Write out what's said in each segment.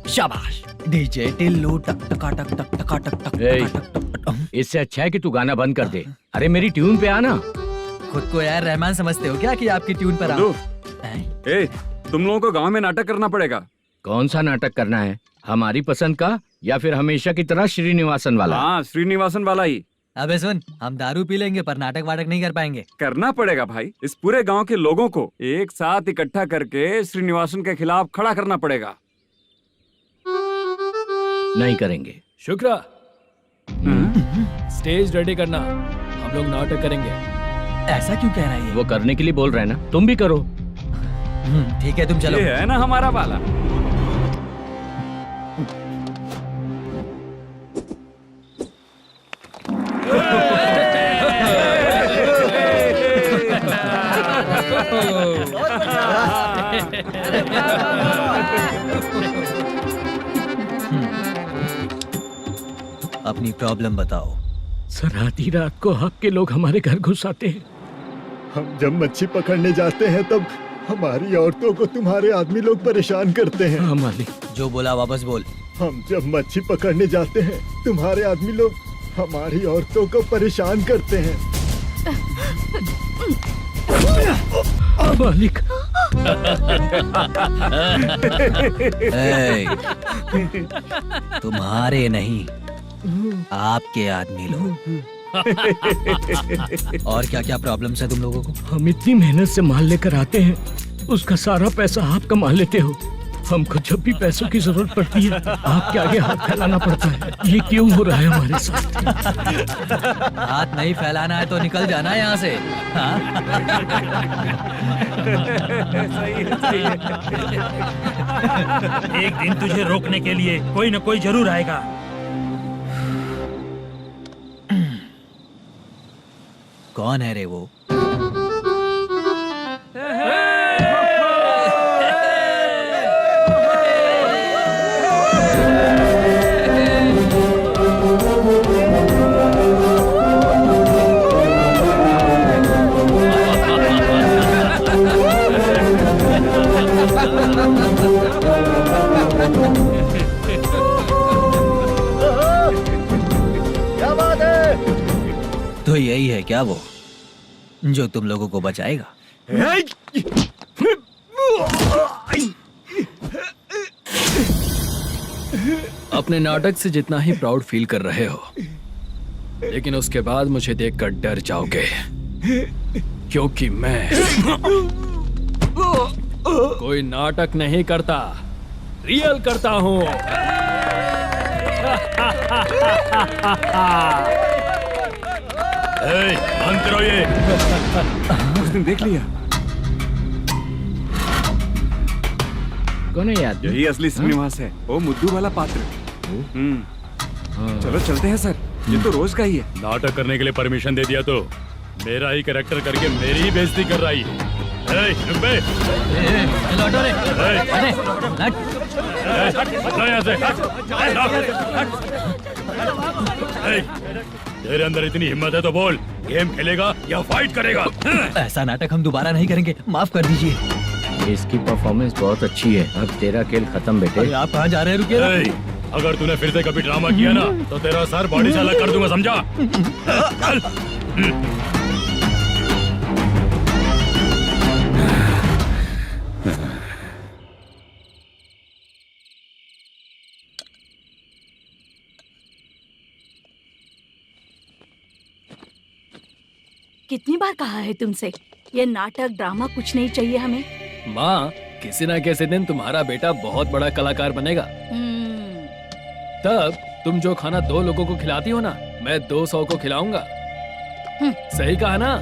शाबाश डीजे टिल्लू टक टका टक टक टका टक टक टक टक। इससे अच्छा है कि तू गाना बंद कर दे। अरे मेरी ट्यून पे आना। खुद को यार रहमान समझते हो क्या कि आपकी ट्यून पर आओ? ए, तुम लोगों को गांव में नाटक करना पड़ेगा। कौन सा नाटक करना है? हमारी पसंद का या फिर हमेशा की तरह श्रीनिवासन वाला? हाँ, श्रीनिवासन वाला ही। अबे सुन, हम दारू पी लेंगे पर नाटक वाटक नहीं कर पाएंगे। करना पड़ेगा भाई। इस पूरे गांव के लोगों को एक साथ इकट्ठा करके श्रीनिवासन के खिलाफ खड़ा करना पड़ेगा। नहीं करेंगे। शुक्रा, स्टेज रेडी करना, हम लोग नाटक करेंगे। ऐसा क्यों कह रहा है ये? वो करने के लिए बोल रहे हैं ना, तुम भी करो। ठीक है, तुम चलो। ये है ना हमारा वाला। अपनी प्रॉब्लम बताओ। सर, आधी रात को आपके लोग हमारे घर घुस आते हैं। हम जब मच्छी पकड़ने जाते हैं तब हमारी औरतों को तुम्हारे आदमी लोग परेशान करते हैं। हाँ मालिक। जो बोला वापस बोल। हम जब मच्छी पकड़ने जाते हैं तुम्हारे आदमी लोग हमारी औरतों को परेशान करते हैं। मालिक। तुम्हारे नहीं, आपके आदमी लोग। और क्या क्या प्रॉब्लम्स है तुम लोगों को? हम इतनी मेहनत से माल लेकर आते हैं, उसका सारा पैसा आप कमा लेते हो। हमको जब भी पैसों की जरूरत पड़ती है आपके आगे हाथ फैलाना पड़ता है। ये क्यों हो रहा है हमारे साथ? हाथ नहीं फैलाना है तो निकल जाना है यहाँ से। एक दिन तुझे रोकने के लिए कोई न कोई जरूर आएगा। कौन है रे वो? तो यही है क्या वो जो तुम लोगों को बचाएगा? अपने नाटक से जितना ही प्राउड फील कर रहे हो, लेकिन उसके बाद मुझे देखकर डर जाओगे, क्योंकि मैं कोई नाटक नहीं करता, रियल करता हूँ। बंद करो ये। उसने देख लिया। कौन है यार? यही असली श्रीनिवास है, वो मुद्दू वाला पात्र। चलो चलते हैं सर, ये तो रोज का ही है। नाटक करने के लिए परमिशन दे दिया तो मेरा ही कैरेक्टर करके मेरी ही बेइज्जती कर रही है। तेरे अंदर इतनी हिम्मत है तो बोल, गेम खेलेगा या फाइट करेगा? ऐसा नाटक हम दोबारा नहीं करेंगे, माफ कर दीजिए। इसकी परफॉर्मेंस बहुत अच्छी है। अब तेरा खेल खत्म बेटे। आप कहाँ जा रहे हैं? रुकिए। अगर तूने फिर से कभी ड्रामा किया ना तो तेरा सर बॉडी से अलग कर दूंगा, समझा? चल। कितनी बार कहा है तुमसे, ये नाटक ड्रामा कुछ नहीं चाहिए हमें। माँ, किसी न किसी दिन तुम्हारा बेटा बहुत बड़ा कलाकार बनेगा। तब तुम जो खाना 2 लोगों को खिलाती हो ना, मैं 200 को खिलाऊंगा। सही कहा ना?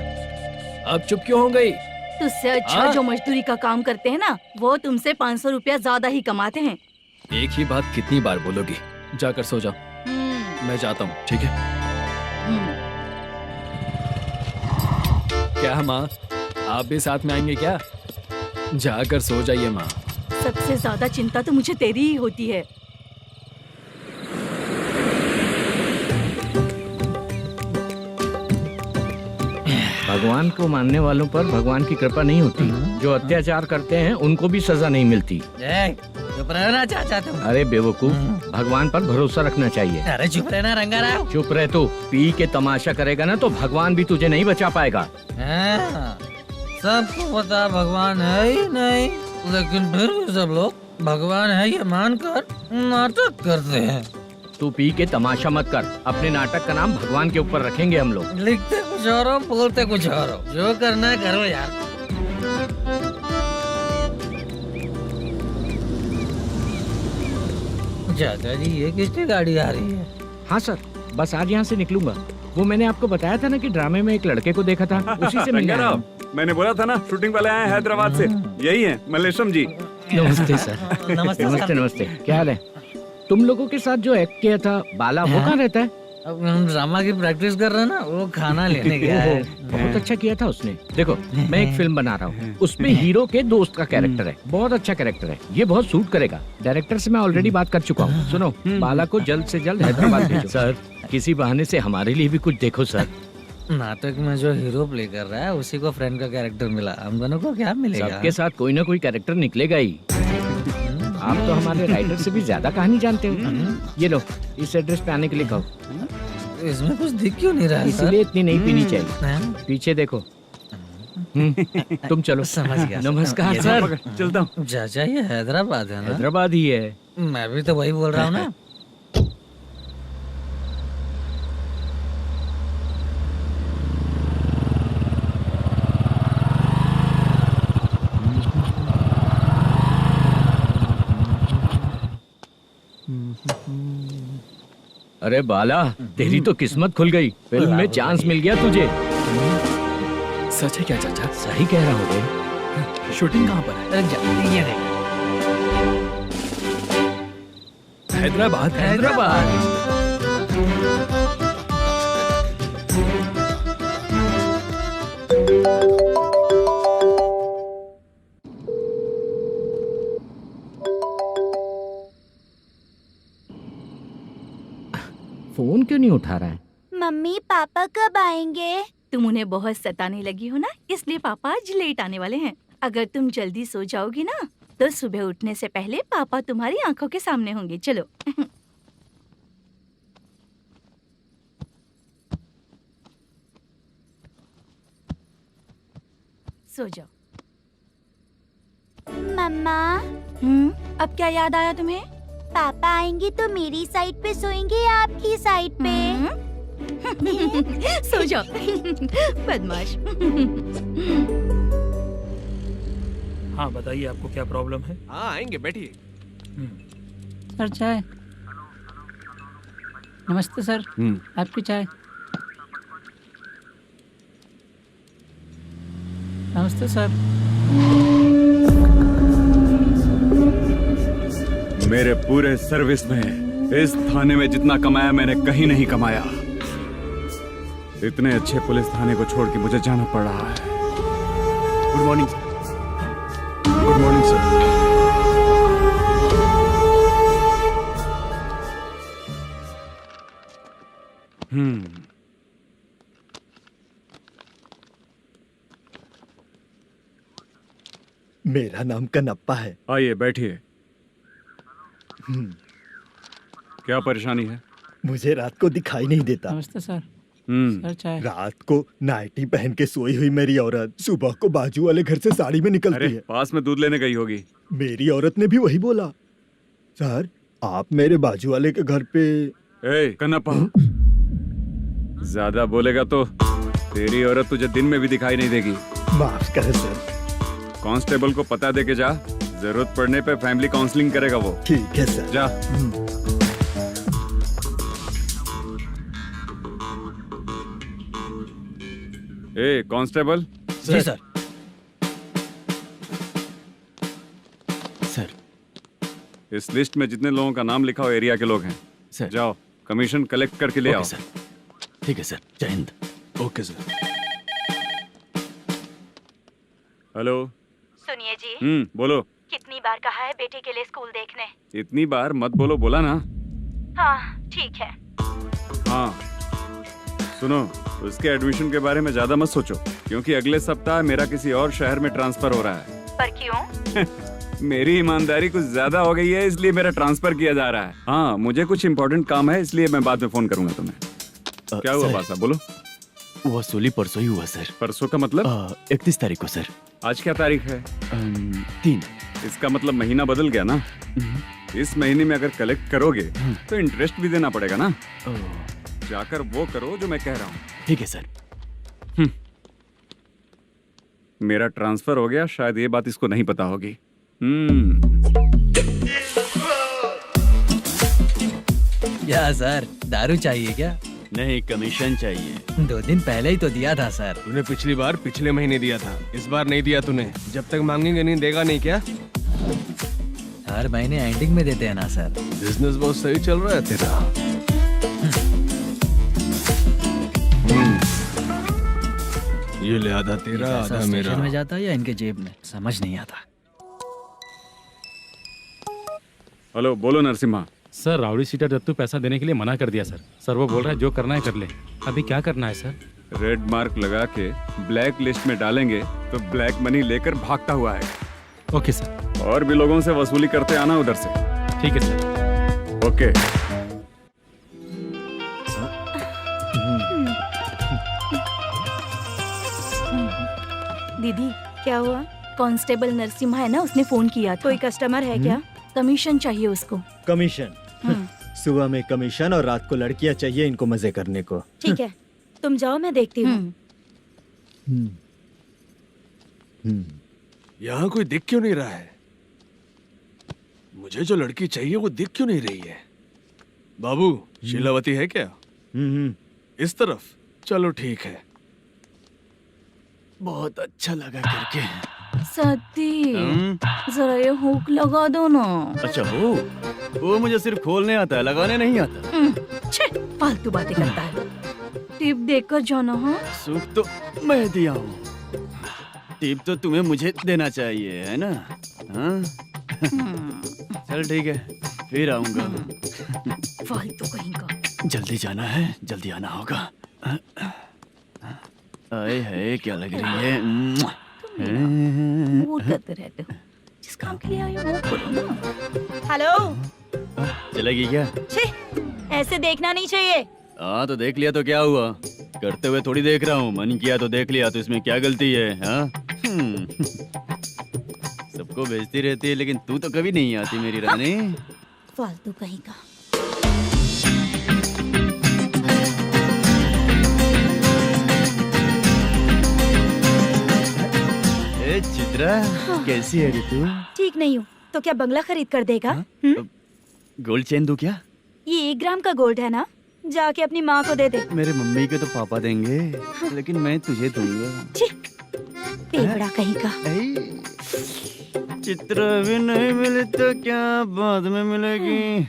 अब चुप क्यों हो गई? तुझसे अच्छा जो मजदूरी का काम करते हैं ना, वो तुमसे 500 रुपया ज्यादा ही कमाते हैं। एक ही बात कितनी बार बोलोगी? जाकर सो जाओ। मैं जाता हूँ, ठीक है? क्या माँ, आप भी साथ में आएंगे क्या? जाकर सो जाइए माँ। सबसे ज्यादा चिंता तो मुझे तेरी ही होती है। भगवान को मानने वालों पर भगवान की कृपा नहीं होती। जो अत्याचार करते हैं उनको भी सजा नहीं मिलती। चुप रहना चाचा तुम। अरे बेवकूफ, भगवान पर भरोसा रखना चाहिए। अरे चुप रहना रंगाराव। चुप रह तू। पी के तमाशा करेगा ना तो भगवान भी तुझे नहीं बचा पाएगा। हाँ, सबको पता भगवान है ही नहीं, लेकिन फिर भी सब लोग भगवान है ये मानकर नाटक करते हैं। तू पी के तमाशा मत कर। अपने नाटक का नाम भगवान के ऊपर रखेंगे हम लोग। लिखते कुछ और हो, बोलते कुछ और हो, जो करना है करो यार। चाचा जी ये किसकी गाड़ी आ रही है? हाँ सर, बस आज यहाँ से निकलूंगा। वो मैंने आपको बताया था ना कि ड्रामे में एक लड़के को देखा था, उसी से मिलने आया हूँ। मैंने बोला था ना शूटिंग वाले आए हैं हैदराबाद से। यही है मल्लेशम जी। नमस्ते सर। नमस्ते नमस्ते। क्या हाल है? तुम लोगों के साथ जो एक्ट किया था बाला, वो कहाँ रहता है? अब हम ड्रामा की प्रैक्टिस कर रहे हैं ना, वो खाना लेने गया है। बहुत अच्छा किया था उसने। देखो मैं एक फिल्म बना रहा हूँ, उसमें हीरो के दोस्त का कैरेक्टर है। बहुत अच्छा कैरेक्टर है, ये बहुत सूट करेगा। डायरेक्टर से मैं ऑलरेडी बात कर चुका हूँ। सुनो, बाला को जल्द से जल्द हैदराबाद भेजो। सर किसी बहाने से हमारे लिए भी कुछ देखो सर। नाटक में जो हीरो प्ले कर रहा है उसी को फ्रेंड का कैरेक्टर मिला, हम दोनों को क्या मिलेगा? सबके साथ कोई ना कोई कैरेक्टर निकलेगा ही। आप तो हमारे राइटर से भी ज्यादा कहानी जानते हो। ये लो, इस एड्रेस पे आने के लिए कहो। इसमें कुछ दिख क्यों नहीं रहा है सर? इसलिए इतनी नहीं पीनी चाहिए। पीछे देखो। तुम चलो। समझ गया। नमस्कार सर। चलता हूँ। चाचा ये हैदराबाद है ना? हैदराबाद ही है। मैं भी तो वही बोल रहा हूँ ना। अरे बाला, तेरी तो किस्मत खुल गई। फिल्म में चांस मिल गया तुझे। सच है क्या चाचा? सही कह रहा हो। शूटिंग कहाँ पर है? अरे ये देख। हैदराबाद। हैदराबाद। फोन क्यों नहीं उठा रहा है? मम्मी पापा कब आएंगे? तुम उन्हें बहुत सताने लगी हो ना, इसलिए पापा आज लेट आने वाले हैं। अगर तुम जल्दी सो जाओगी ना तो सुबह उठने से पहले पापा तुम्हारी आंखों के सामने होंगे। चलो। सो जाओ। मम्मा अब क्या याद आया तुम्हें? पापा आएंगे तो मेरी साइड पे सोएंगे या आपकी साइड पे? सो जाओ। बदमाश। हाँ बताइए आपको क्या प्रॉब्लम है? हाँ आएंगे, बैठिए। सर चाय। नमस्ते सर, आपकी चाय। नमस्ते सर। मेरे पूरे सर्विस में इस थाने में जितना कमाया मैंने कहीं नहीं कमाया। इतने अच्छे पुलिस थाने को छोड़ के मुझे जाना पड़ रहा है। Good morning sir. Good morning sir. मेरा नाम कनप्पा है। आइए बैठिए। क्या परेशानी है? मुझे रात को दिखाई नहीं देता। नमस्ते सर। सर चाय। रात को नाइटी पहन के सोई हुई मेरी औरत सुबह को बाजू वाले घर से साड़ी में निकलती अरे है। पास में दूध लेने गई होगी। मेरी औरत ने भी वही बोला। सर आप मेरे बाजू वाले के घर पे। ए कन्नप्पा, ज्यादा बोलेगा तो तेरी औरत तुझे दिन में भी दिखाई नहीं देगी। माफ करें सर। कांस्टेबल को पता दे के जा, जरूरत पड़ने पे फैमिली काउंसलिंग करेगा वो। ठीक है सर। जा। ए कांस्टेबल। जी सर। सर। इस लिस्ट में जितने लोगों का नाम लिखा हो एरिया के लोग हैं। सर। जाओ कमीशन कलेक्ट करके ले आओ। सर। ठीक है सर, जय हिंद। Okay sir. हेलो। सुनिए जी। बोलो। कितनी बार कहा है बेटे के लिए स्कूल देखने? इतनी बार मत बोलो, बोला ना। हाँ ठीक है। हाँ सुनो, उसके एडमिशन के बारे में ज्यादा मत सोचो, क्योंकि अगले सप्ताह मेरा किसी और शहर में ट्रांसफर हो रहा है। पर क्यों? मेरी ईमानदारी कुछ ज्यादा हो गई है, इसलिए मेरा ट्रांसफर किया जा रहा है। हाँ, मुझे कुछ इम्पोर्टेंट काम है, इसलिए मैं बाद में फोन करूंगा तुम्हें। क्या हुआ बासा, बोलो। वसूली परसों ही हुआ सर। परसों का मतलब? 31 तारीख को सर। आज क्या तारीख है? 3। इसका मतलब महीना बदल गया ना। इस महीने में अगर कलेक्ट करोगे तो इंटरेस्ट भी देना पड़ेगा ना। जाकर वो करो जो मैं कह रहा हूँ। ठीक है सर। मेरा ट्रांसफर हो गया, शायद ये बात इसको नहीं पता होगी। क्या सर, दारू चाहिए क्या? नहीं, कमीशन चाहिए। 2 दिन पहले ही तो दिया था सर। तूने पिछली बार पिछले महीने दिया था, इस बार नहीं दिया तूने। जब तक मांगेंगे नहीं, देगा नहीं क्या? हर महीने एंडिंग में देते हैं ना सर। बिजनेस बहुत सही चल रहा है तेरा। ये ले आधा तेरा, आधा मेरा। स्टेशन में जाता है या इनके जेब में, समझ नहीं आता। हेलो, बोलो Narasimha. Sir, rowdy seater Dattu पैसा देने के लिए मना कर दिया सर। सर वो बोल रहा है जो करना है कर ले। अभी क्या करना है सर? रेड मार्क लगा के ब्लैक लिस्ट में डालेंगे तो ब्लैक मनी लेकर भागता हुआ है। Okay sir. और भी लोगों से वसूली करते आना उधर से। ठीक है सर। ओके। दीदी, क्या हुआ? कांस्टेबल नरसिम्हा है ना, उसने फोन किया था। कोई कस्टमर है क्या? कमीशन चाहिए उसको। कमीशन? सुबह में कमीशन और रात को लड़कियां चाहिए इनको मजे करने को। ठीक है, तुम जाओ, मैं देखती हूँ। यहाँ कोई दिख क्यों नहीं रहा है? मुझे जो लड़की चाहिए वो दिख क्यों नहीं रही है? बाबू, शीलावती है क्या? इस तरफ? चलो ठीक है। बहुत अच्छा लगा करके। सती, जरा ये हुक लगा दो ना। अच्छा, वो मुझे सिर्फ खोलने आता है, लगाने नहीं आता। छे, फालतू बातें करता है। टिप देकर जाना। हाँ, सूप तो मैं दिया हूँ, टिप तो तुम्हें मुझे देना चाहिए, है ना? हाँ? चल ठीक है, फिर आऊंगा। फालतू कहीं का। जल्दी जाना है, जल्दी आना होगा। आए है, क्या लग रही है? मूड करते रहते हो। जिस काम के लिए आए हो वो करो ना। हेलो, चलेगी क्या? छे, ऐसे देखना नहीं चाहिए। हाँ, तो देख लिया तो क्या हुआ? करते हुए थोड़ी देख रहा हूँ, मन किया तो देख लिया, तो इसमें क्या गलती है? हाँ? सबको भेजती रहती है, लेकिन तू तो कभी नहीं आती मेरी रानी। फालतू कहीं का। चित्रा, कैसी है रे तू? ठीक नहीं हूँ तो क्या बंगला खरीद कर देगा? गोल्ड चेन दूं क्या? ये 1 ग्राम का गोल्ड है ना, जाके अपनी माँ को दे दे। मेरे मम्मी के तो पापा देंगे, लेकिन मैं तुझे दूंगा। पेपड़ा कहीं का। चित्रा भी नहीं मिली तो क्या बाद में मिलेगी?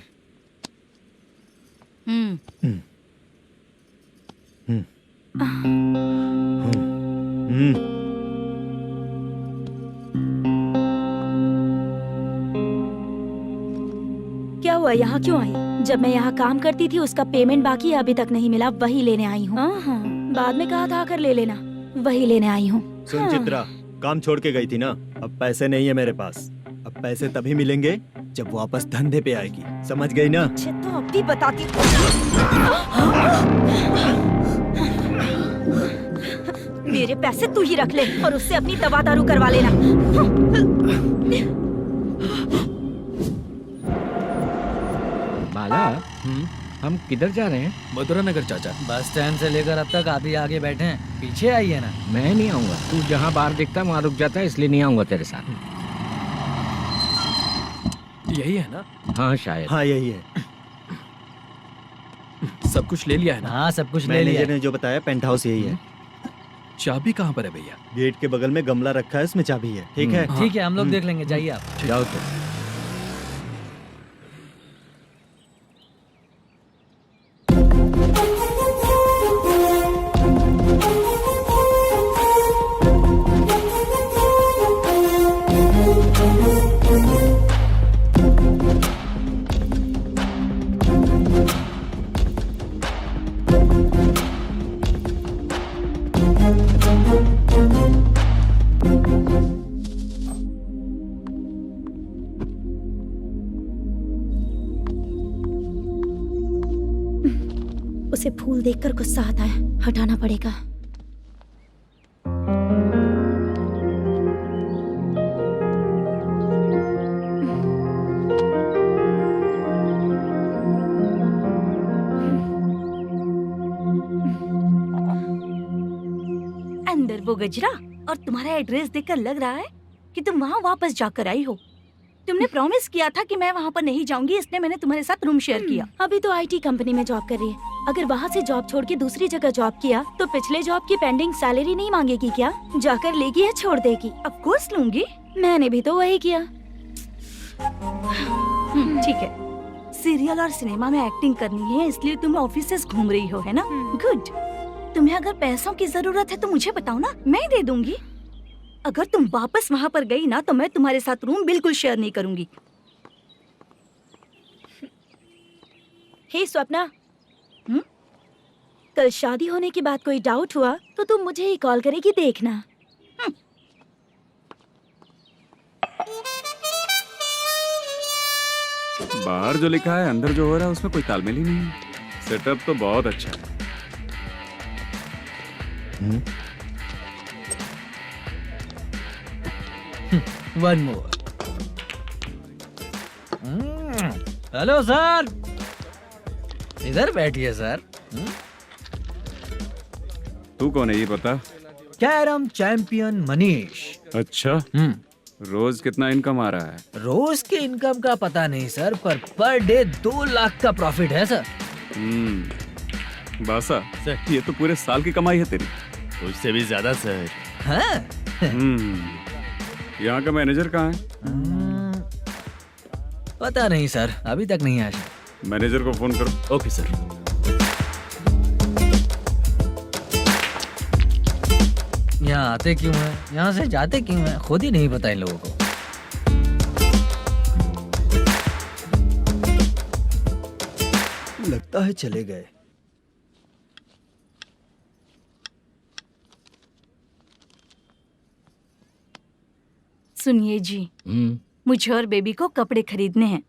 क्या हुआ, यहाँ क्यों आई? जब मैं यहाँ काम करती थी उसका पेमेंट बाकी है, अभी तक नहीं मिला, वही लेने आई हूँ। बाद में कहा था आकर ले लेना, वही लेने आई हूँ। सुन चित्रा, काम छोड़ के गई थी ना, अब पैसे नहीं है मेरे पास। अब पैसे तभी मिलेंगे जब वापस धंधे पे आएगी, समझ गई ना? अच्छा, तो अब भी बताती हूँ। मेरे पैसे तू ही रख ले और उससे अपनी दवा दारू करवा लेना। बाला, हम किधर जा रहे हैं? मथुरा नगर चाचा। बस स्टैंड से लेकर अब तक आप ही आगे बैठे हैं, पीछे आइए ना। मैं नहीं आऊंगा, तू जहाँ बाहर दिखता है वहाँ रुक जाता है, इसलिए नहीं आऊंगा तेरे साथ। यही है ना? हाँ शायद। हाँ यही है। सब कुछ ले लिया है ना? हाँ, सब कुछ ले लिया। मैनेजर ने जो बताया पेंट हाउस यही है। चाबी कहाँ पर है भैया? गेट के बगल में गमला रखा है, उसमें चाबी है। ठीक है? ठीक है, हम लोग देख लेंगे, जाइए आप। जाओ तो। से फूल देखकर गुस्सा आता है, हटाना पड़ेगा। अंदर वो गजरा और तुम्हारा एड्रेस देखकर लग रहा है कि तुम वहाँ वापस जाकर आई हो। तुमने प्रॉमिस किया था कि मैं वहाँ पर नहीं जाऊंगी, इसलिए मैंने तुम्हारे साथ रूम शेयर किया। अभी तो आईटी कंपनी में जॉब कर रही है। अगर वहाँ से जॉब छोड़ के दूसरी जगह जॉब किया तो पिछले जॉब की पेंडिंग सैलरी नहीं मांगेगी क्या? जाकर लेगी या छोड़ देगी? ऑफ कोर्स लूंगी। मैंने भी तो वही किया। ठीक है, सीरियल और सिनेमा में एक्टिंग करनी है इसलिए तुम ऑफिसेस घूम रही हो, है ना? गुड। तुम्हें अगर पैसों की जरूरत है तो मुझे बताओ ना, मैं दे दूंगी। अगर तुम वापस वहाँ पर गई ना तो मैं तुम्हारे साथ रूम बिल्कुल शेयर नहीं करूंगी। हे स्वप्ना, कल शादी होने की बात कोई डाउट हुआ तो तुम मुझे ही कॉल करेगी, देखना। बाहर जो लिखा है अंदर जो हो रहा है उसमें कोई तालमेल ही नहीं है। सेटअप तो बहुत अच्छा है। One more. हेलो सर, इधर बैठिए सर। तू कौन है ये बता? Carrom champion Manish. अच्छा, रोज कितना इनकम आ रहा है? रोज के इनकम का पता नहीं सर, पर डे 2 लाख का प्रॉफिट है सर। बासा सर, ये तो पूरे साल की कमाई है तेरी। उससे भी ज्यादा सर। हाँ? यहाँ का मैनेजर कहाँ है? पता नहीं सर, अभी तक नहीं आया। मैनेजर को फोन करो। Okay sir. यहाँ आते क्यों हैं, यहाँ से जाते क्यों हैं, खुद ही नहीं पता इन लोगों को। लगता है चले गए। सुनिए जी, मुझे और बेबी को कपड़े खरीदने हैं।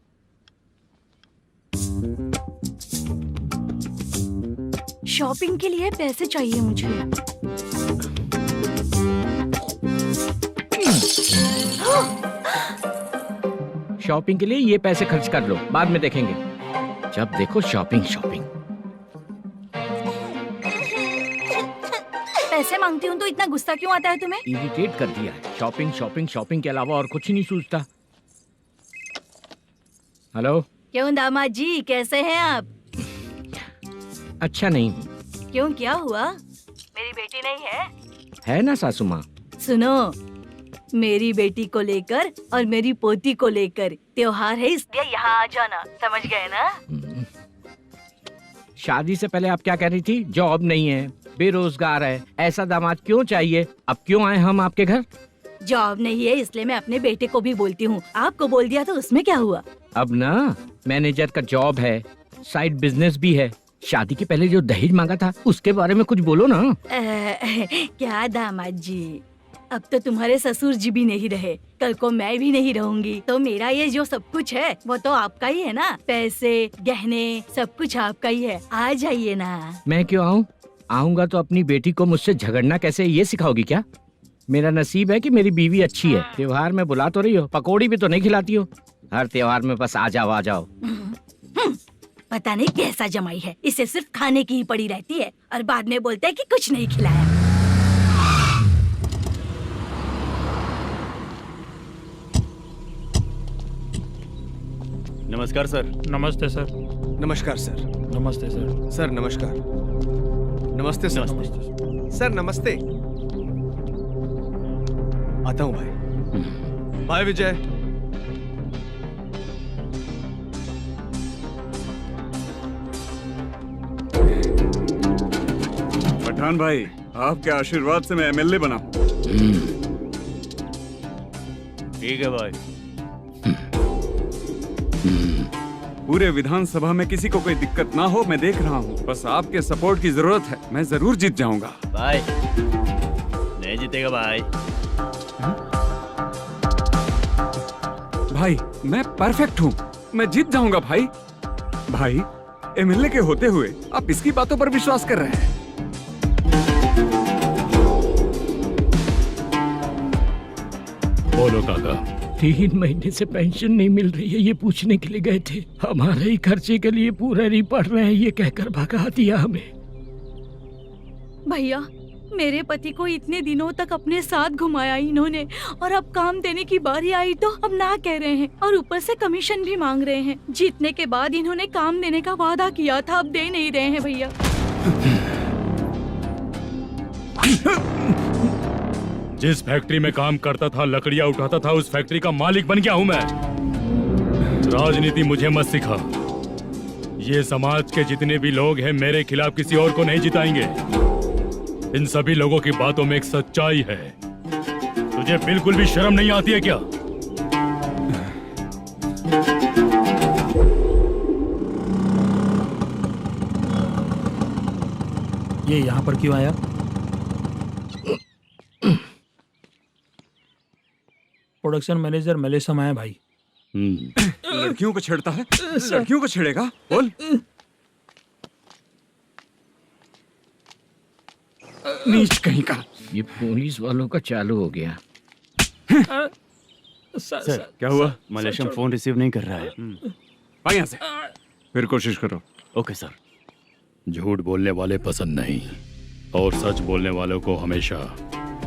शॉपिंग के लिए पैसे चाहिए मुझे। शॉपिंग के लिए ये पैसे खर्च कर लो, बाद में देखेंगे। जब देखो शॉपिंग शॉपिंग। पैसे मांगती हूँ तो इतना गुस्सा क्यों आता है तुम्हें? इरिटेट कर दिया है। शॉपिंग शॉपिंग शॉपिंग के अलावा और कुछ ही नहीं सूझता। हेलो। क्यों दामाद जी, कैसे हैं आप? अच्छा नहीं। क्यों, क्या हुआ? मेरी बेटी नहीं है? है ना सासू माँ। सुनो, मेरी बेटी को लेकर और मेरी पोती को लेकर त्योहार है, इसलिए यहाँ आ जाना, समझ गए ना? शादी से पहले आप क्या कह रही थी? जॉब नहीं है, बेरोजगार है, ऐसा दामाद क्यों चाहिए? अब क्यों आए हम आपके घर? जॉब नहीं है इसलिए मैं अपने बेटे को भी बोलती हूँ। आपको बोल दिया तो उसमें क्या हुआ? अब ना मैनेजर का जॉब है, साइड बिजनेस भी है। शादी के पहले जो दहेज मांगा था उसके बारे में कुछ बोलो ना। क्या दामाद जी, अब तो तुम्हारे ससुर जी भी नहीं रहे, कल को मैं भी नहीं रहूंगी, तो मेरा ये जो सब कुछ है वो तो आपका ही है ना। पैसे, गहने, सब कुछ आपका ही है। आ जाइए ना। मैं क्यों आऊँ? आऊंगा तो अपनी बेटी को मुझसे झगड़ना कैसे ये सिखाओगी क्या? मेरा नसीब है कि मेरी बीवी अच्छी है। त्योहार में बुला तो रही हो, पकौड़ी भी तो नहीं खिलाती हो। हर त्योहार में बस आ जाओ आ जाओ। पता नहीं कैसा जमाई है, इसे सिर्फ खाने की ही पड़ी रहती है और बाद में बोलते हैं कि कुछ नहीं खिलाया। नमस्कार सर। नमस्ते सर। नमस्कार सर। नमस्ते सर। सर नमस्कार। नमस्ते सर। सर नमस्ते। आता हूँ भाई। बाय विजय। पठान भाई, आपके आशीर्वाद से मैं एमएलए बना। ठीक है भाई। पूरे विधानसभा में किसी को कोई दिक्कत ना हो, मैं देख रहा हूँ। बस आपके सपोर्ट की जरूरत है, मैं जरूर जीत जाऊंगा। भाई नहीं जीतेगा भाई। भाई मैं परफेक्ट हूँ, मैं जीत जाऊंगा भाई। भाई एमएलए के होते हुए आप इसकी बातों पर विश्वास कर रहे हैं? बोलो काका। 3 महीने से पेंशन नहीं मिल रही है, ये पूछने के लिए गए थे। हमारे ही खर्चे के लिए पूरा नहीं पड़ रहे हैं, ये कहकर भगा दिया हमें। भैया, मेरे पति को इतने दिनों तक अपने साथ घुमाया इन्होंने, और अब काम देने की बारी आई तो अब ना कह रहे हैं, और ऊपर से कमीशन भी मांग रहे हैं। जीतने के बाद इन्होंने काम देने का वादा किया था, अब दे नहीं रहे हैं भैया। जिस फैक्ट्री में काम करता था, लकड़ियां उठाता था, उस फैक्ट्री का मालिक बन गया हूं मैं। राजनीति मुझे मत सिखा। ये समाज के जितने भी लोग हैं मेरे खिलाफ किसी और को नहीं जिताएंगे। इन सभी लोगों की बातों में एक सच्चाई है। तुझे बिल्कुल भी शर्म नहीं आती है क्या? ये यहाँ पर क्यों आया? प्रोडक्शन मैनेजर मलेशम आया भाई। लड़कियों को छेड़ता है? लड़कियों को छेड़ेगा? बोल। नीच कहीं का। ये पुलिस वालों का चालू हो गया। सर क्या हुआ? मलेशियन फोन रिसीव नहीं कर रहा है। आ यहाँ से। फिर कोशिश करो। Okay sir. झूठ बोलने वाले पसंद नहीं, और सच बोलने वालों को हमेशा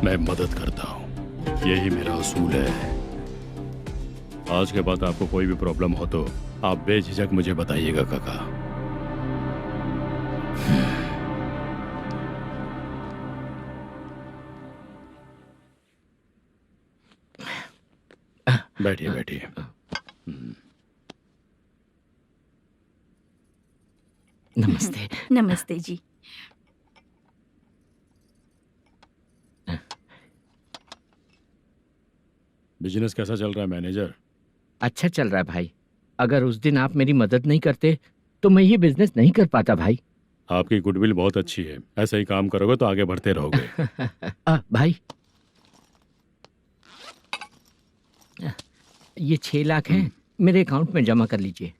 मैं मदद करता हूँ। यही मेरा असूल है। आज के बाद आपको कोई भी प्रॉब्लम हो तो आप बेझिझक मुझे बताइएगा काका। बैठिए बैठिए। नमस्ते। नमस्ते जी। बिजनेस कैसा चल रहा है मैनेजर? अच्छा चल रहा है भाई। अगर उस दिन आप मेरी मदद नहीं करते तो मैं ये बिजनेस नहीं कर पाता भाई। आपकी गुडविल बहुत अच्छी है। ऐसे ही काम करोगे तो आगे बढ़ते रहोगे। भाई ये 6 लाख हैं, मेरे अकाउंट में जमा कर लीजिए।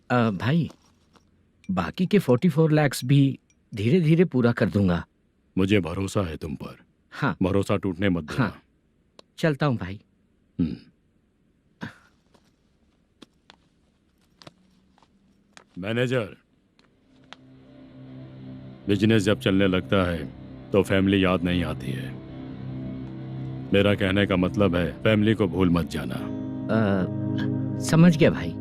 भाई बाकी के 44 लाख भी धीरे धीरे पूरा कर दूंगा। मुझे भरोसा है तुम पर। हाँ। भरोसा टूटने मत देना। हाँ। चलता हूँ भाई। मैनेजर, बिजनेस जब चलने लगता है तो फैमिली याद नहीं आती है। मेरा कहने का मतलब है फैमिली को भूल मत जाना। समझ गया भाई।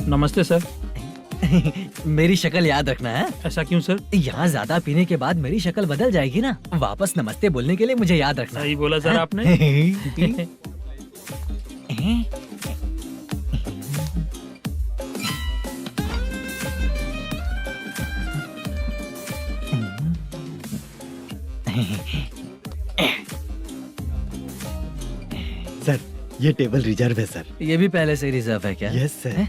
नमस्ते सर। मेरी शक्ल याद रखना है। ऐसा क्यों सर? यहाँ ज्यादा पीने के बाद मेरी शक्ल बदल जाएगी ना। वापस नमस्ते बोलने के लिए मुझे याद रखना। सही बोला सर आपने। सर ये टेबल रिजर्व है सर। ये भी पहले से रिजर्व है क्या? Yes sir.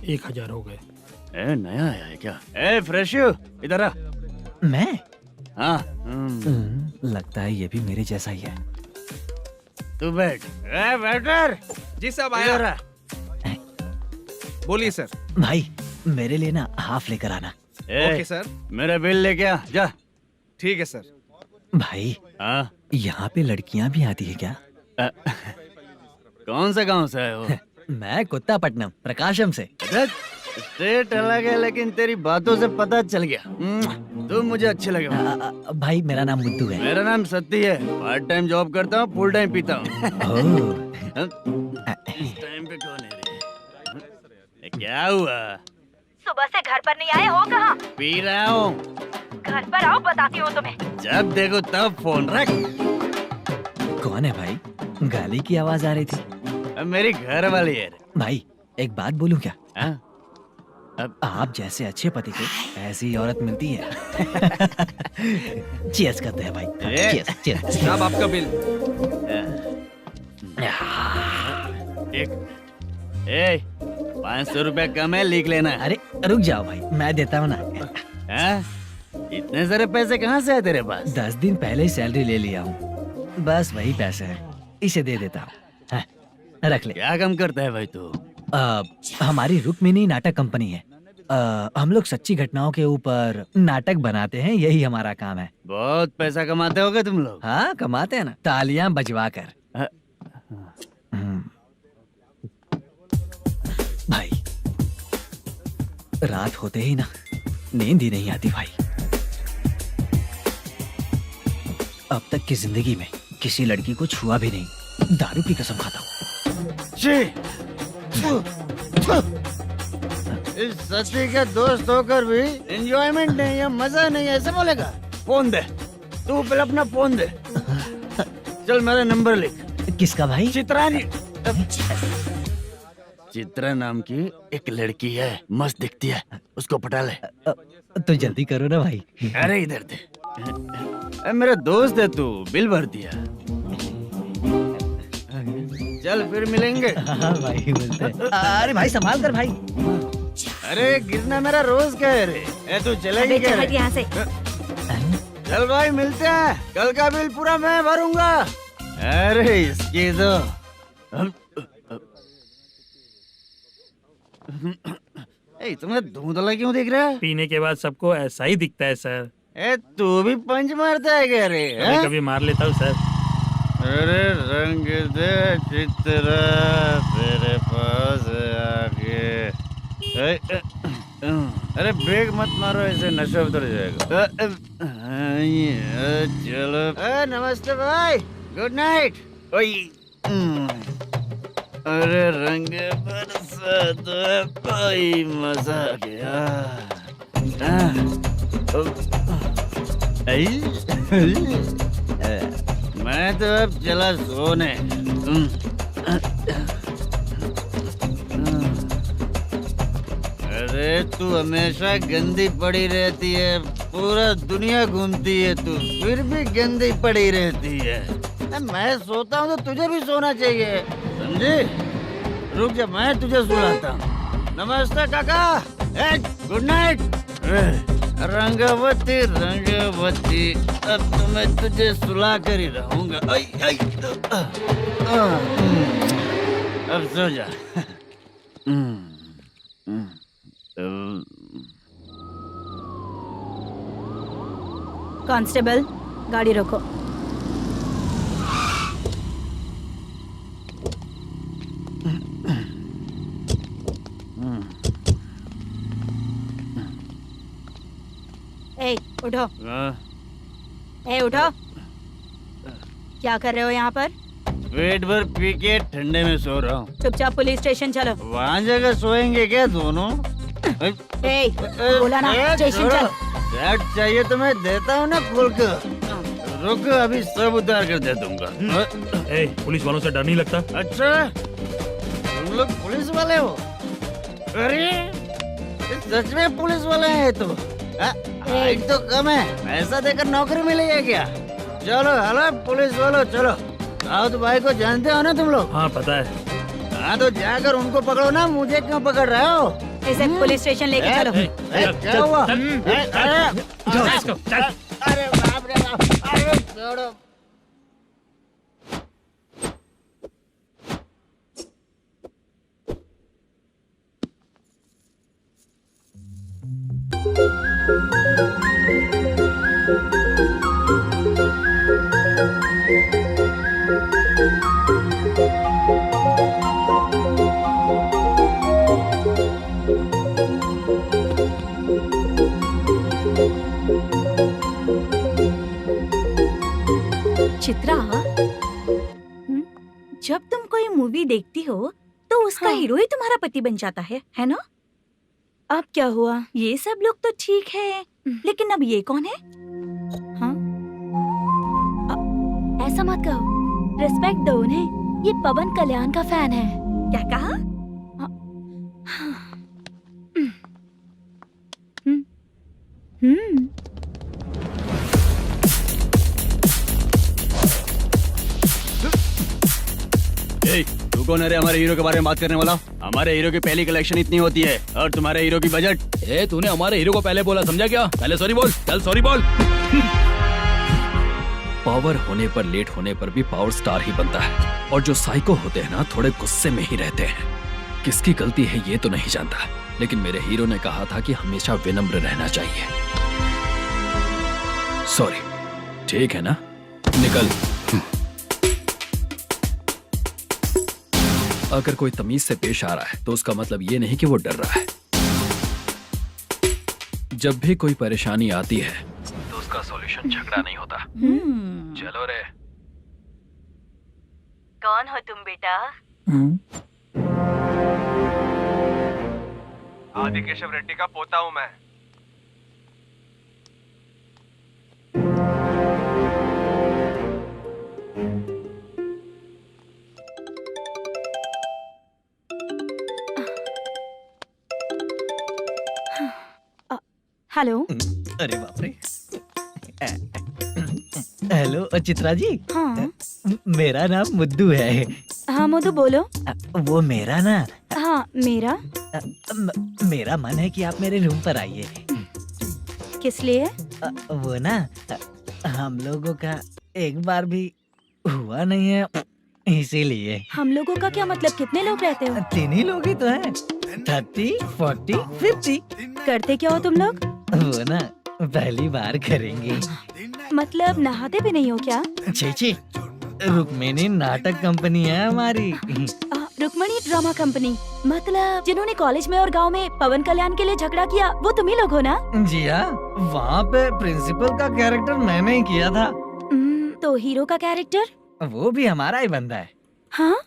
1000 हो गए। नया आया है क्या? फ्रेश इधर आ। मैं? हाँ। लगता है ये भी मेरे जैसा ही है। तू बैठ। वेटर। जी साहब आया। बोलिए सर। भाई मेरे लिए ना हाफ लेकर आना। Okay sir. मेरा बिल लेके आ जा। ठीक है सर। भाई यहाँ पे लड़कियाँ भी आती है क्या? कौन सा गांव से आए हो? मैं कुत्तापट्टनम प्रकाशम से। स्टेट अलग है लेकिन तेरी बातों से पता चल गया। तुम मुझे अच्छे लगे। भाई मेरा नाम मुद्दू है। मेरा नाम सत्ती है। पार्ट टाइम जॉब करता हूँ, फुल टाइम पीता हूँ। इस टाइम पे कौन है? क्या हुआ? सुबह से घर पर नहीं आए हो? कहाँ? पी रहा हूँ। घर पर आओ, बताती हूँ तुम्हें। जब देखो तब फोन रख। कौन है भाई? गाली की आवाज आ रही थी। मेरी घर वाली है। भाई एक बात बोलूं क्या? अब आप जैसे अच्छे पति को ऐसी औरत मिलती है। चीयर्स करते हैं भाई। Cheers cheers. साहब आपका बिल। एक 500 रुपया कम है, लिख लेना। अरे रुक जाओ भाई, मैं देता हूँ ना। इतने सारे पैसे कहाँ से आए तेरे पास? 10 दिन पहले ही सैलरी ले लिया हूँ, बस वही पैसे है, इसे दे देता हूँ। हाँ, रख ले। क्या काम करता है भाई तू? हमारी रुक्मिणी नाटक कंपनी है। हम लोग सच्ची घटनाओं के ऊपर नाटक बनाते हैं, यही हमारा काम है। बहुत पैसा कमाते होगे तुम लोग। हाँ, कमाते हैं ना, तालियां बजवा कर। भाई, रात होते ही ना नींद ही नहीं आती भाई। अब तक की जिंदगी में किसी लड़की को छुआ भी नहीं, दारू की कसम खाता हूँ। इस सती के दोस्त होकर भी एंजॉयमेंट नहीं है, मजा नहीं है, ऐसे बोलेगा? फोन दे, तू पहले अपना फोन दे। चल मेरा नंबर लिख। किसका भाई? चित्रानी। चित्रा नाम की एक लड़की है, मस्त दिखती है, उसको पटा ले। तो जल्दी करो ना भाई। अरे इधर दे। मेरा दोस्त है तू, बिल भर दिया। चल फिर मिलेंगे। हाँ भाई, मिलते हैं। अरे भाई संभाल कर भाई। अरे गिरना मेरा रोज का है रे। तू चलेगी क्या? यहाँ से। चल भाई मिलते हैं, कल का बिल पूरा मैं भरूंगा। अरे इसकी तो तुम्हें धुंधला क्यों दिख रहा है? पीने के बाद सबको ऐसा ही दिखता है सर। तू भी पंच मारता है क्या रे? कभी कभी मार लेता हूँ सर। अरे रंग दे चित्रा तेरे पास आके। अरे ब्रेक मत मारो, ऐसे नशा उतर जाएगा। चलो। नमस्ते भाई, गुड नाइट। अरे रंग बरसात भाई, मजा आ गया। मैं तो अब चला सोने। अरे तू हमेशा गंदी पड़ी रहती है, पूरा दुनिया घूमती है तू, फिर भी गंदी पड़ी रहती है। मैं सोता हूँ तो तुझे भी सोना चाहिए, समझे? रुक जा, मैं तुझे सुलाता हूँ। नमस्ते काका, गुड नाइट। रंगवती रंगवती, अब तो मैं तुझे सुला कर ही रहूंगा। अब सो जा। कांस्टेबल, गाड़ी रोको। ए, उठो। उठो। क्या कर रहे हो यहाँ पर? पेट भर पी के ठंडे में सो रहा हूँ। चुपचाप पुलिस स्टेशन चलो। वहाँ जगह सोएंगे क्या दोनों? बोला ना, स्टेशन चल। शर्ट चाहिए तो मैं देता हूँ ना खोल कर। रुक, अभी सब उतार कर दे दूंगा। पुलिस वालों से डर नहीं लगता? अच्छा, तुम लोग पुलिस वाले हो? अरे सच में पुलिस वाले हैं तो? हाइट तो कम है, पैसा देकर नौकरी मिली है क्या? चलो हेलो पुलिस वालों, चलो। दाऊद भाई को जानते हो ना तुम लोग? हाँ पता है। हाँ तो जाकर उनको पकड़ो ना, मुझे क्यों पकड़ रहे हो? इसे पुलिस स्टेशन लेके चलो। क्या हुआ? अरे बाप रे बाप, अरे छोड़ो। चित्रा, जब तुम कोई मूवी देखती हो तो उसका हीरो ही तुम्हारा पति बन जाता है ना? अब क्या हुआ? ये सब लोग तो ठीक है, लेकिन अब ये कौन है? हाँ? ऐसा मत कहो, रिस्पेक्ट दो उन्हें। ये पवन कल्याण का फैन है। क्या कहा? तू कौन है रे हमारे हीरो के बारे में बात करने वाला? हमारे हीरो की पहली कलेक्शन इतनी होती है और तुम्हारे हीरो की बजट। ए तूने हमारे हीरो को पहले बोला, समझा क्या? पहले सॉरी बोल, चल सॉरी बोल। पावर होने पर लेट होने पर भी पावर स्टार ही बनता है, और जो साइको होते हैं ना थोड़े गुस्से में ही रहते हैं। किसकी गलती है ये तो नहीं जानता, लेकिन मेरे हीरो ने कहा था कि हमेशा विनम्र रहना चाहिए। सॉरी, ठीक है ना, निकल। अगर कोई तमीज से पेश आ रहा है तो उसका मतलब ये नहीं कि वो डर रहा है। जब भी कोई परेशानी आती है तो उसका सॉल्यूशन झगड़ा नहीं होता। चलो रे। कौन हो तुम बेटा? आदि केशव रेड्डी का पोता हूँ मैं। हेलो। अरे बाप रे। हेलो चित्रा जी। हाँ मेरा नाम मुद्दू है। हाँ मधु बोलो। वो मेरा ना हाँ मेरा। मेरा मन है कि आप मेरे रूम पर आइए। किस लिए? वो ना हम लोगों का एक बार भी हुआ नहीं है, इसीलिए। हम लोगों का क्या मतलब? कितने लोग रहते हो? 3 ही लोग ही तो हैं। 30, 40, 50। करते क्या हो तुम लोग? वो ना पहली बार करेंगे। मतलब नहाते भी नहीं हो क्या? छी, रुक्मिणी नाटक कंपनी है हमारी। Rukmani drama company? मतलब जिन्होंने कॉलेज में और गांव में पवन कल्याण के लिए झगड़ा किया वो तुम ही लोग हो ना? जी हाँ, वहाँ पे प्रिंसिपल का कैरेक्टर मैंने ही किया था। तो हीरो का कैरेक्टर? वो भी हमारा ही बंदा है। हाँ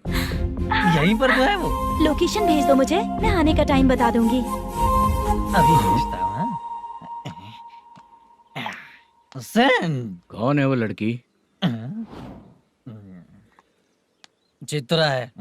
यहीं पर तो है वो। लोकेशन भेज दो मुझे, मैं आने का टाइम बता दूंगी। अभी भेजता हूँ। कौन है वो लड़की? चित्रा है।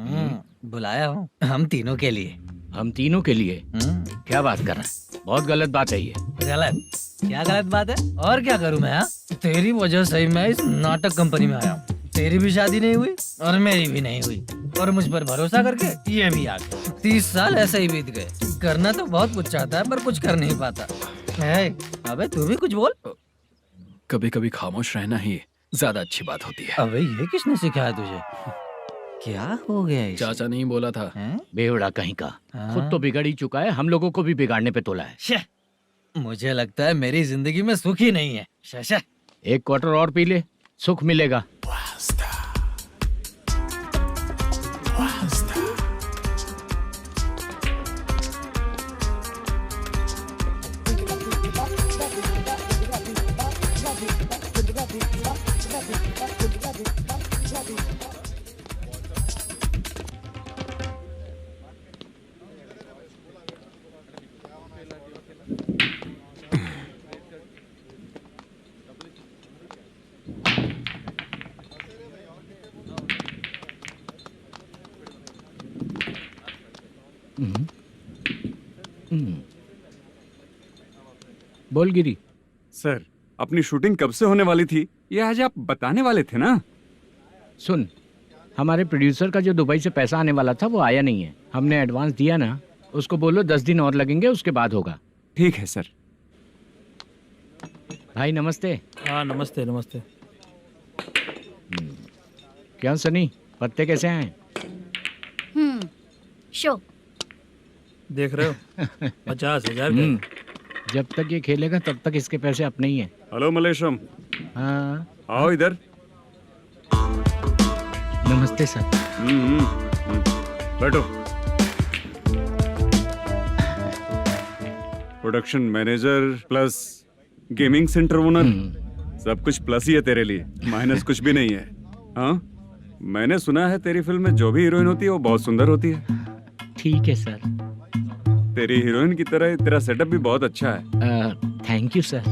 बुलाया हूँ हम तीनों के लिए। हम तीनों के लिए? क्या बात कर रहा है? बहुत गलत बात है ये। गलत? क्या गलत बात है? और क्या करूँ मैं? तेरी वजह से ही मैं इस नाटक कंपनी में आया हूँ। तेरी भी शादी नहीं हुई और मेरी भी नहीं हुई, और मुझ पर भरोसा करके ये भी आ गया। 30 साल ऐसे ही बीत गए। करना तो बहुत कुछ चाहता है पर कुछ कर नहीं पाता है। अबे तू भी कुछ बोल। कभी कभी खामोश रहना ही ज्यादा अच्छी बात होती है। अबे ये किसने सिखाया तुझे? क्या हो गया इसे? चाचा नहीं बोला था। बेवड़ा कहीं का। खुद तो बिगड़ ही चुका है, हम लोगों को भी बिगाड़ने पे तोला है। मुझे लगता है मेरी जिंदगी में सुख ही नहीं है। शशा, 1 क्वार्टर और पी ले, सुख मिलेगा। बोल गिरी। सर, अपनी शूटिंग कब से होने वाली थी ये आज आप बताने वाले थे ना? सुन, हमारे प्रोड्यूसर का जो दुबई से पैसा आने वाला था वो आया नहीं है। हमने एडवांस दिया ना, उसको बोलो 10 दिन और लगेंगे, उसके बाद होगा। ठीक है सर। भाई नमस्ते। हाँ नमस्ते नमस्ते। क्या सनी, पत्ते कैसे आए? शो देख रहे हो 50,000 का। जब तक ये खेलेगा तब तक इसके पैसे अपने ही हैं। हेलो मलेशम। हाँ आओ इधर। नमस्ते सर। बैठो। Production manager plus gaming centre owner, सब कुछ प्लस ही है तेरे लिए, माइनस कुछ भी नहीं है। हाँ, मैंने सुना है तेरी फिल्म में जो भी हीरोइन होती है वो बहुत सुंदर होती है। ठीक है सर। तेरी हीरोइन की तरह तेरा सेटअप भी बहुत अच्छा है। Thank you sir.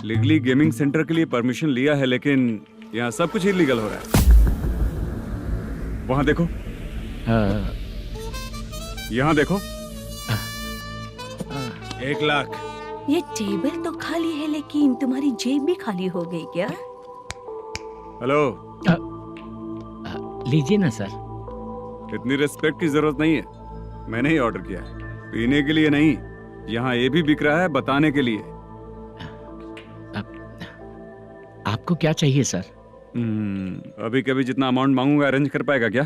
Legally gaming centre के लिए परमिशन लिया है, लेकिन यहाँ सब कुछ इलीगल हो रहा है। वहाँ देखो, यहाँ देखो। 1 लाख। ये टेबल तो खाली है लेकिन तुम्हारी जेब भी खाली हो गई क्या? हेलो, लीजिए ना सर। इतनी रिस्पेक्ट की जरूरत नहीं है, मैंने ही ऑर्डर किया है, पीने के लिए नहीं। यहाँ ये भी बिक रहा है बताने के लिए। आपको क्या चाहिए सर? अभी कभी जितना अमाउंट मांगूंगा अरेंज कर पाएगा क्या?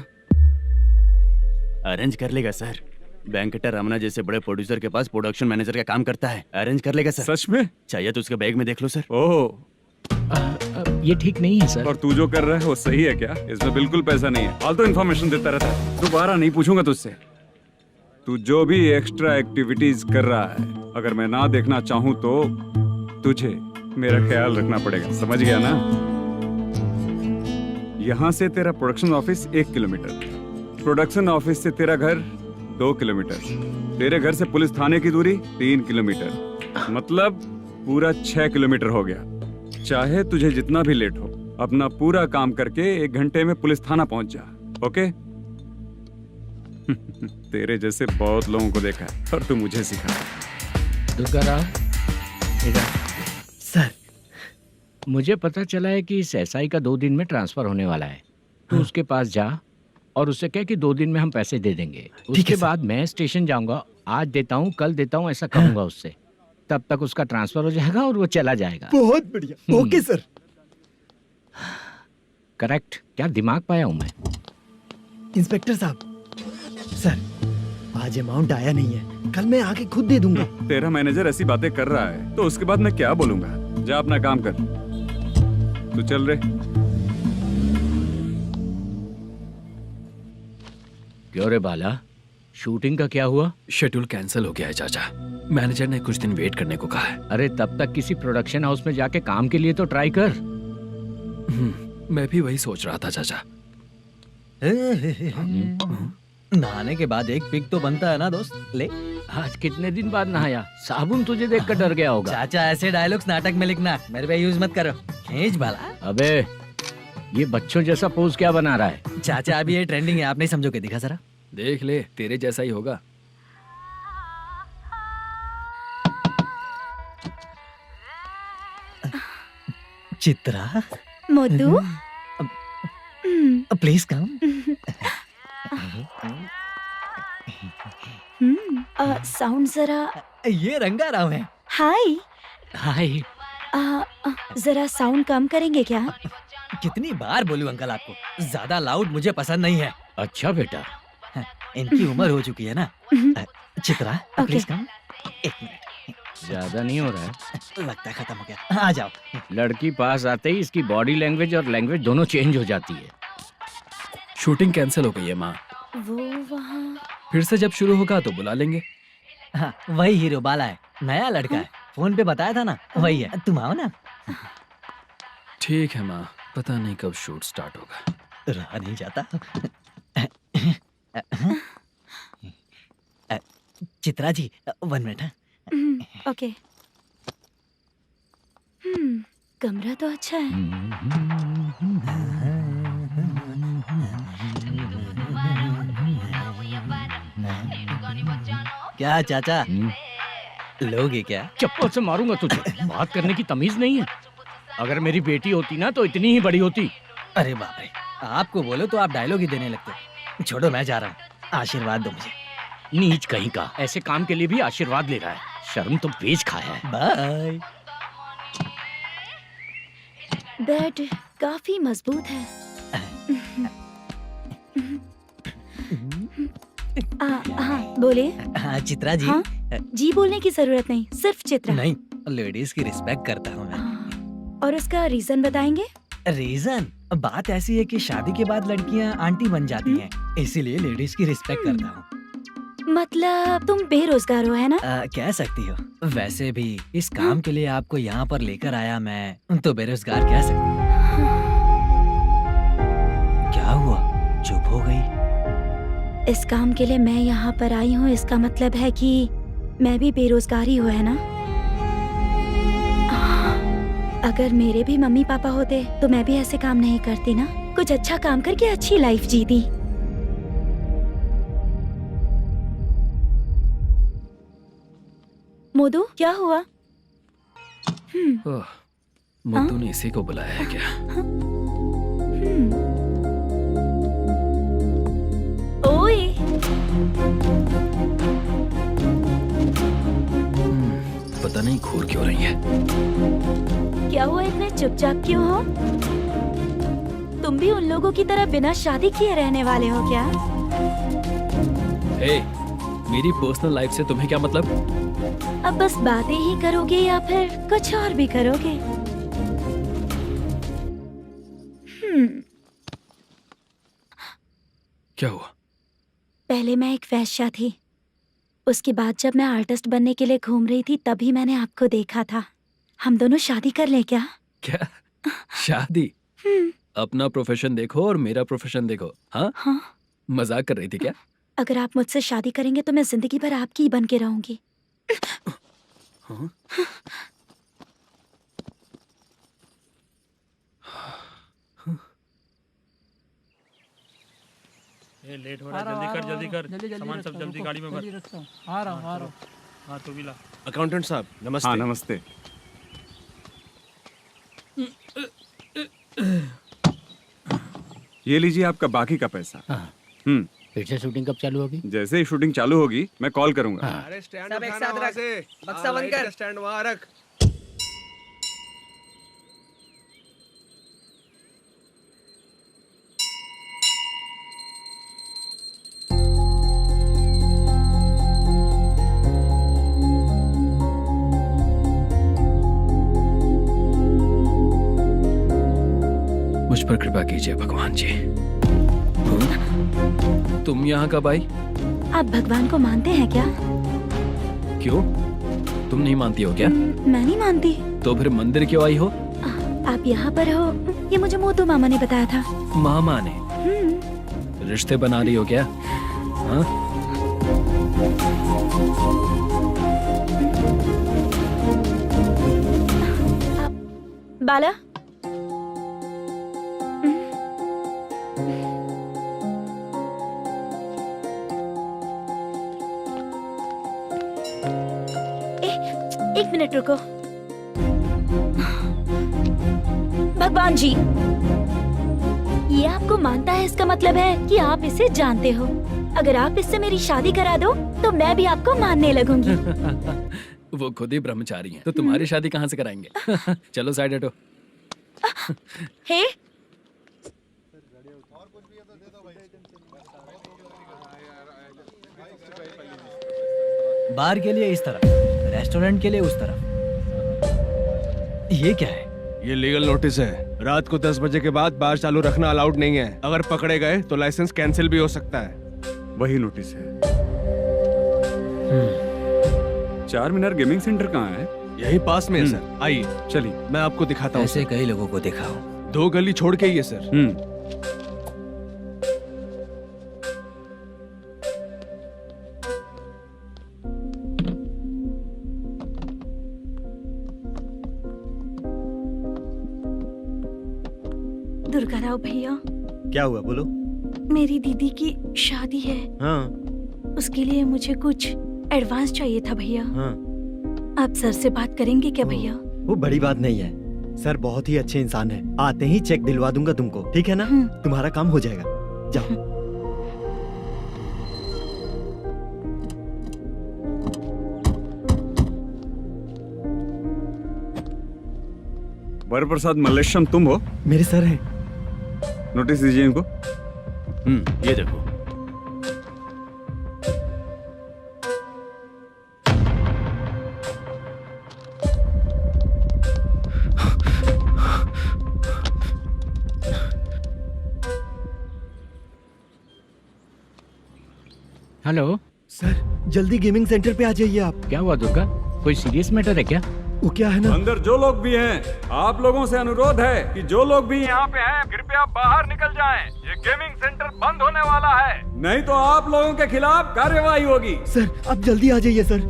अरेंज कर लेगा सर। वेंकटा रमना जैसे बड़े प्रोड्यूसर के पास प्रोडक्शन मैनेजर का काम करता है, अरेंज कर लेगा सर। सच में? चाहिए तो उसके बैग में देख लो सर। ओह, ये ठीक नहीं है सर। और तू जो कर रहा है वो सही है क्या? इसमें बिल्कुल पैसा नहीं है, फालतू इन्फॉर्मेशन देता रहता है। दोबारा नहीं पूछूंगा तुझसे। तू जो भी एक्स्ट्रा एक्टिविटीज कर रहा है, अगर मैं ना देखना चाहूं तो तुझे मेरा ख्याल रखना पड़ेगा, समझ गया ना? यहाँ से तेरा production office 1 kilometre, production office से तेरा घर 2 किलोमीटर, तेरे घर से पुलिस थाने की दूरी 3 किलोमीटर, मतलब पूरा 6 किलोमीटर हो गया। चाहे तुझे जितना भी लेट हो, अपना पूरा काम करके 1 घंटे में पुलिस थाना पहुंच जा, ओके? तेरे जैसे बहुत लोगों को देखा है और तू मुझे सिखा। सर, मुझे पता चला है कि इस एसआई का 2 दिन में ट्रांसफर होने वाला है। तो उसके पास जा और उससे कह कि 2 दिन में हम पैसे दे देंगे। उसके बाद मैं स्टेशन जाऊंगा, आज देता हूँ कल देता हूँ ऐसा कहूंगा उससे। तब तक उसका ट्रांसफर हो जाएगा और वो चला जाएगा। बहुत बढ़िया, ओके सर। करेक्ट। क्या दिमाग पाया हूँ मैं। इंस्पेक्टर साहब, सर आज अमाउंट आया नहीं है, कल मैं आके खुद दे दूंगा। तेरा मैनेजर ऐसी बातें कर रहा है तो उसके बाद मैं क्या बोलूंगा? जा अपना काम कर, तू चल रे। क्यों रे बाला, शूटिंग का क्या हुआ? शेड्यूल कैंसिल हो गया है चाचा। मैनेजर ने कुछ दिन वेट करने को कहा है। अरे तब तक किसी प्रोडक्शन हाउस में जाके काम के लिए तो ट्राई कर। मैं भी वही सोच रहा था चाचा। नहाने के बाद एक पिक तो बनता है ना दोस्त। ले, आज कितने दिन बाद नहाया? साबुन तुझे देखकर डर गया होगा। चाचा ऐसे डायलॉग्स नाटक में लिखना, मेरे पे यूज मत करो। खींच बाला। अबे ये बच्चों जैसा पोज क्या बना रहा है? चाचा अभी ये ट्रेंडिंग है, आप नहीं समझोगे, दिखा जरा। देख ले, तेरे जैसा ही होगा। Chitra, Modu, please come. Sound जरा। ये रंगा राव है। हाय। हाय। जरा साउंड कम करेंगे क्या? कितनी बार बोलूं अंकल आपको, ज्यादा लाउड मुझे पसंद नहीं है। अच्छा बेटा, इनकी उम्र हो चुकी है ना। Chitra, please come. 1 मिनट, ज्यादा नहीं हो रहा है? लगता है खत्म हो गया। आ जाओ। लड़की पास आते ही इसकी बॉडी लैंग्वेज और लैंग्वेज दोनों चेंज हो जाती है। शूटिंग कैंसिल हो गई है माँ। वो वहाँ। फिर से जब शुरू होगा तो बुला लेंगे। हाँ, वही हीरो बाला है, नया लड़का है। फोन पे बताया था ना, वही है। तुम आओ ना। ठीक है माँ, पता नहीं कब शूट स्टार्ट होगा। रहा नहीं जाता। चित्रा जी 1 मिनट। ओके। कमरा तो अच्छा है। क्या चाचा, लोगे क्या? चप्पल से मारूंगा तुझे। बात करने की तमीज नहीं है। अगर मेरी बेटी होती ना तो इतनी ही बड़ी होती। अरे बाप रे, आपको बोलो तो आप डायलॉग ही देने लगते। छोड़ो, मैं जा रहा हूँ, आशीर्वाद दो मुझे। नीच कहीं का, ऐसे काम के लिए भी आशीर्वाद ले रहा है। शर्म तो बेच खाया है। बाय। बेड काफी मजबूत है। हाँ बोले। हाँ चित्रा जी। हाँ? जी बोलने की जरूरत नहीं, सिर्फ चित्रा। नहीं, लेडीज की रिस्पेक्ट करता हूँ मैं। और उसका रीजन बताएंगे? रीजन? बात ऐसी है कि शादी के बाद लड़कियाँ आंटी बन जाती हैं, इसीलिए लेडीज की रिस्पेक्ट करता हूँ। मतलब तुम बेरोजगार हो, है ना? कह सकती हो। वैसे भी इस काम के लिए आपको यहाँ पर लेकर आया मैं, तो बेरोजगार कह सकती हूँ। क्या हुआ, चुप हो गई? इस काम के लिए मैं यहाँ पर आई हूँ, इसका मतलब है कि मैं भी बेरोजगार ही हूँ, है ना? अगर मेरे भी मम्मी पापा होते तो मैं भी ऐसे काम नहीं करती ना। कुछ अच्छा काम करके अच्छी लाइफ जीती। मोदू, क्या हुआ? मुद्दू ने इसी को बुलाया है क्या? पता नहीं घूर क्यों रही है। क्या हुआ, इतने चुपचाप क्यों हो? तुम भी उन लोगों की तरह बिना शादी किए रहने वाले हो क्या? हे, मेरी पर्सनल लाइफ से तुम्हें क्या मतलब? अब बस बातें ही करोगे या फिर कुछ और भी करोगे? क्या हुआ? पहले मैं एक वेश्या थी, उसके बाद जब मैं आर्टिस्ट बनने के लिए घूम रही थी तभी मैंने आपको देखा था। हम दोनों शादी कर लें क्या? क्या शादी? अपना प्रोफेशन देखो और मेरा प्रोफेशन देखो। हाँ हाँ। मजाक कर रही थी क्या? अगर आप मुझसे शादी करेंगे तो मैं जिंदगी भर आपकी ही बन के रहूंगी। हाँ? ये लेट हो रहा है, जल्दी कर सामान सब जल्दी गाड़ी में भर। आ रहा हूँ। हाँ तू भी ला। अकाउंटेंट साहब नमस्ते। हाँ नमस्ते। ये लीजिए आपका बाकी का पैसा। फिर से शूटिंग कब चालू होगी? जैसे ही शूटिंग चालू होगी मैं कॉल करूंगा। अरे स्टैंड सब एक उठाना साथ वहाँ रख। से। बक्सा बंद कर। स्टैंड वहाँ रख। मुझ पर कृपा कीजिए भगवान जी। तुम यहाँ कब आई? आप भगवान को मानते हैं क्या? क्यों? तुम नहीं मानती हो क्या? मैं नहीं मानती। तो फिर मंदिर क्यों आई हो? आप यहाँ पर हो ये मुझे मोटू मामा ने बताया था। मामा ने? रिश्ते बना रही हो क्या? हाँ? बाला, एक मिनट रुको। भगवान जी, ये आपको मानता है इसका मतलब है कि आप इसे जानते हो। अगर आप इससे मेरी शादी करा दो तो मैं भी आपको मानने लगूंगी। वो खुद ही ब्रह्मचारी हैं, तो तुम्हारी शादी कहाँ से कराएंगे? चलो साइड हटो। हे, बार के लिए इस तरफ, रेस्टोरेंट के लिए उस तरफ। ये क्या है? ये लीगल नोटिस है। रात को 10 बजे के बाद बार चालू रखना अलाउड नहीं है। अगर पकड़े गए तो लाइसेंस कैंसिल भी हो सकता है। वही नोटिस है। चार मीनार गेमिंग सेंटर कहाँ है? यही पास में है सर। आइए चलिए मैं आपको दिखाता हूँ। ऐसे कई लोगों को देखा हो। 2 गली छोड़ के ही है सर। दुर्गा राव भैया, क्या हुआ बोलो। मेरी दीदी की शादी है, हाँ उसके लिए मुझे कुछ एडवांस चाहिए था भैया। हाँ। आप सर से बात करेंगे क्या भैया? वो बड़ी बात नहीं है, सर बहुत ही अच्छे इंसान है। आते ही चेक दिलवा दूंगा तुमको, ठीक है ना? तुम्हारा काम हो जाएगा। जाओ। वरप्रसाद मल्लेश्वरम तुम हो? मेरे सर हैं। नोटिस दीजिए इनको। ये देखो। हेलो सर जल्दी गेमिंग सेंटर पे आ जाइए आप। क्या हुआ दुर्गा, कोई सीरियस मैटर है क्या? वो क्या है ना, अंदर जो लोग भी हैं, आप लोगों से अनुरोध है कि जो लोग भी यहाँ पे हैं, कृपया बाहर निकल जाएं। ये गेमिंग सेंटर बंद होने वाला है, नहीं तो आप लोगों के खिलाफ कार्यवाही होगी। सर आप जल्दी आ जाइए सर।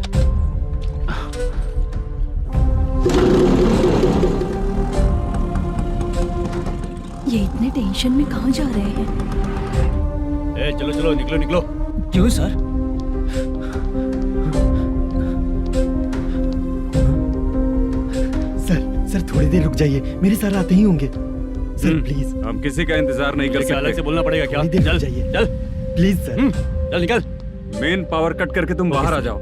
ये इतने टेंशन में कहाँ जा रहे हैं? चलो चलो निकलो निकलो। क्यों सर? सर थोड़ी देर रुक जाइए, मेरे सर आते ही होंगे। Sir please. हम किसी का इंतजार नहीं कर सकते। अलग से बोलना पड़ेगा क्या? थोड़ी देर रुक चल जाइए। चल प्लीज सर। चल निकल। मेन पावर कट करके तुम बाहर आ जाओ।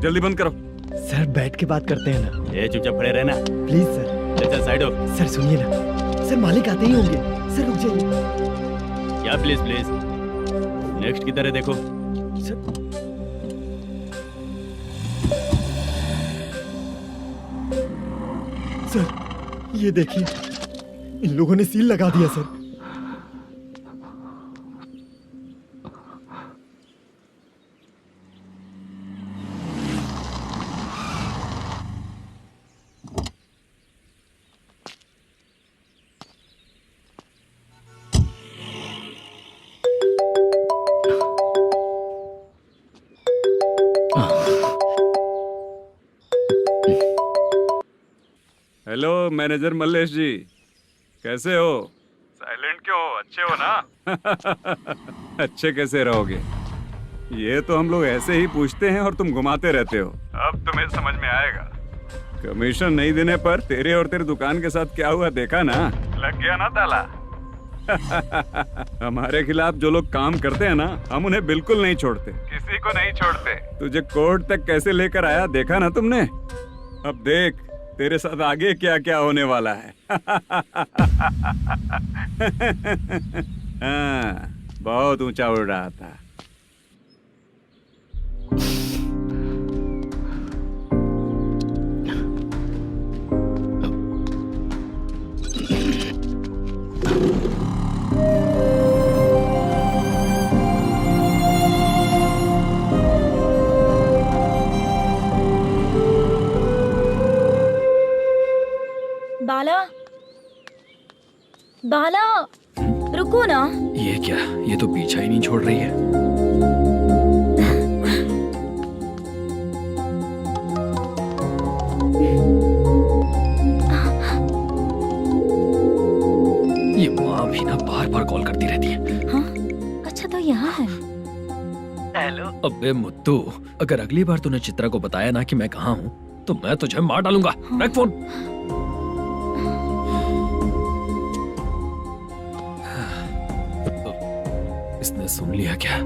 जल्दी बंद करो। सर बैठ के बात करते हैं ना। ये चुपचाप खड़े रहना प्लीज सर। चल साइड हो। सर सुनिए ना, सर मालिक आते ही होंगे। सर रुक जाइए। क्या प्लीज प्लीज, नेक्स्ट की तरह देखो। सर ये देखिए, इन लोगों ने सील लगा दिया सर। हेलो मैनेजर मल्लेश जी, कैसे हो? साइलेंट क्यों हो? अच्छे हो ना? अच्छे कैसे रहोगे? ये तो हम लोग ऐसे ही पूछते हैं और तुम घुमाते रहते हो। अब तुम्हें समझ में आएगा। कमीशन नहीं देने पर तेरे और तेरी दुकान के साथ क्या हुआ देखा ना? लग गया ना ताला। हमारे खिलाफ जो लोग काम करते हैं ना, हम उन्हें बिल्कुल नहीं छोड़ते, किसी को नहीं छोड़ते। तुझे कोर्ट तक कैसे लेकर आया देखा ना तुमने? अब देख तेरे साथ आगे क्या क्या होने वाला है। हाँ, बहुत ऊंचा उड़ रहा था। बाला, बाला, रुको ना। ये क्या, ये तो पीछा ही नहीं छोड़ रही है। ये माँ भी ना बार बार कॉल करती रहती है। हाँ? अच्छा तो यहाँ है। हेलो। अबे मुत्तू, अगर अगली बार तूने चित्रा को बताया ना कि मैं कहाँ हूँ तो मैं तुझे मार डालूंगा। रख फोन। इसने सुन लिया क्या?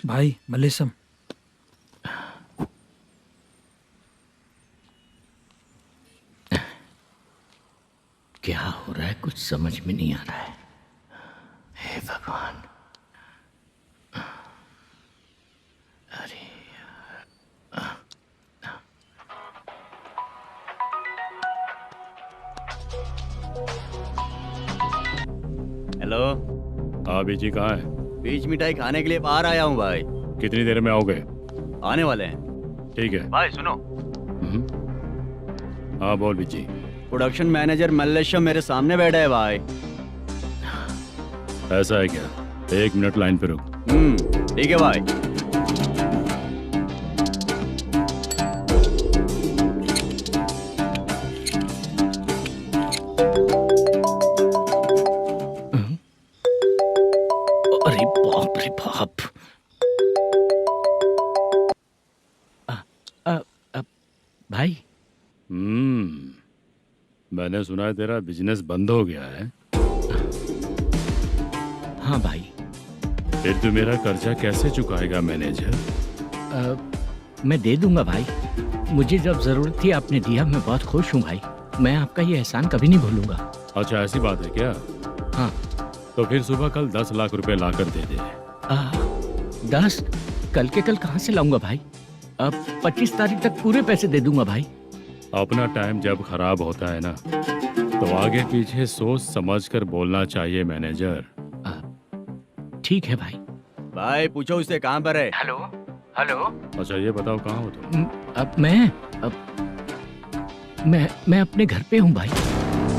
भाई मल्लेशम, क्या हो रहा है कुछ समझ में नहीं आ रहा है। हे भगवान, अरे हेलो। हाँ बीजी कहाँ है? बीच मिठाई खाने के लिए बाहर आया हूँ भाई। कितनी देर में आओगे? आने वाले हैं। ठीक है भाई सुनो। हाँ बोल बीजी। प्रोडक्शन मैनेजर मल्लेशम मेरे सामने बैठा है भाई। ऐसा है क्या? 1 मिनट लाइन पे रुक। ठीक है भाई। अरे बाप रे बाप। भाई मैंने सुना है तेरा बिजनेस बंद हो गया है। हाँ भाई। फिर तू मेरा कर्जा कैसे चुकाएगा मैनेजर? मैं दे दूंगा भाई, मुझे जब जरूरत थी आपने दिया, मैं बहुत खुश हूँ भाई। मैं आपका ये एहसान कभी नहीं भूलूंगा। अच्छा ऐसी बात है क्या? हाँ। तो फिर सुबह कल 10 लाख रुपए लाकर दे दे। 10? कल के कल कहाँ से लाऊंगा भाई? अब 25 तारीख तक पूरे पैसे दे दूंगा भाई। अपना टाइम जब खराब होता है ना, तो आगे पीछे सोच समझ कर बोलना चाहिए मैनेजर। ठीक है भाई। भाई पूछो उससे कहाँ पर है। Hello hello. अच्छा ये बताओ कहाँ हो तुम? अब मैं अपने घर पे हूँ भाई।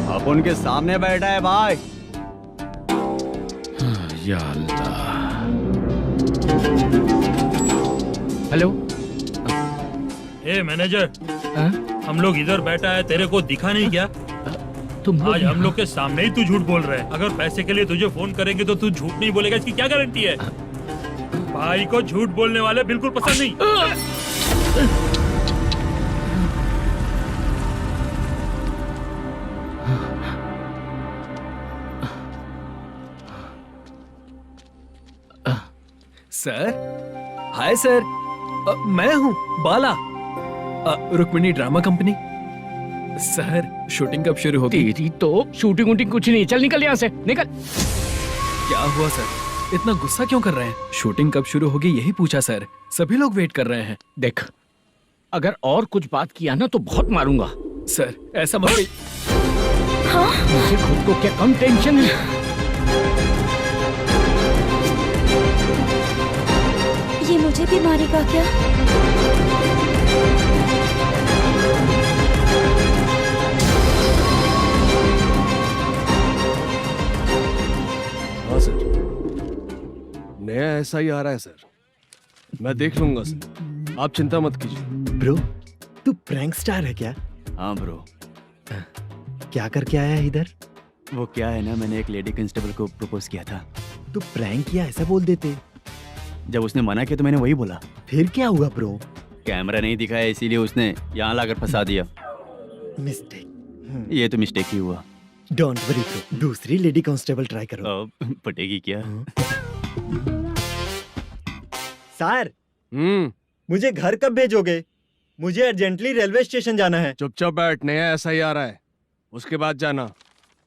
अब उनके सामने बैठा है भाई। या अल्लाह। हेलो। ए मैनेजर, हम लोग इधर बैठा है, तेरे को दिखा नहीं क्या? तुम लोग आज हम लोग के सामने ही तू झूठ बोल रहा है। अगर पैसे के लिए तुझे फोन करेंगे तो तू झूठ नहीं बोलेगा, इसकी क्या गारंटी है? भाई को झूठ बोलने वाले बिल्कुल पसंद नहीं। सर, हाय सर, मैं हूँ Bala, Rukmini drama company. Sir, shooting कब शुरू होगी? तेरी तो शूटिंग वूटिंग कुछ नहीं, चल निकल यहाँ से, निकल। क्या हुआ सर, इतना गुस्सा क्यों कर रहे हैं? शूटिंग कब शुरू होगी यही पूछा सर, सभी लोग वेट कर रहे हैं। देख, अगर और कुछ बात किया ना तो बहुत मारूंगा। सर ऐसा मत कहिए। मुझे खुद को क्या कम टेंशन है? ये मुझे भी मारेगा क्या? हाँ सर, नया ऐसा ही आ रहा है सर, मैं देख लूंगा सर, आप चिंता मत कीजिए। ब्रो, तू प्रैंक स्टार है क्या? हाँ ब्रो। क्या करके आया है इधर? वो क्या है ना, मैंने एक लेडी कांस्टेबल को प्रपोज किया था। तू प्रैंक किया ऐसा बोल देते। जब उसने मना किया तो मैंने वही बोला। फिर क्या हुआ ब्रो? कैमरा नहीं दिखाया इसीलिए उसने यहाँ लाकर फंसा दिया। मिस्टेक। ये तो मिस्टेक ही हुआ। डोंट वरी ब्रो, दूसरी लेडी कांस्टेबल ट्राई करो। पटेगी क्या? सर, मुझे घर कब भेजोगे? मुझे अर्जेंटली रेलवे स्टेशन जाना है। चुपचाप बैठ, नया ऐसा ही आ रहा है, उसके बाद जाना।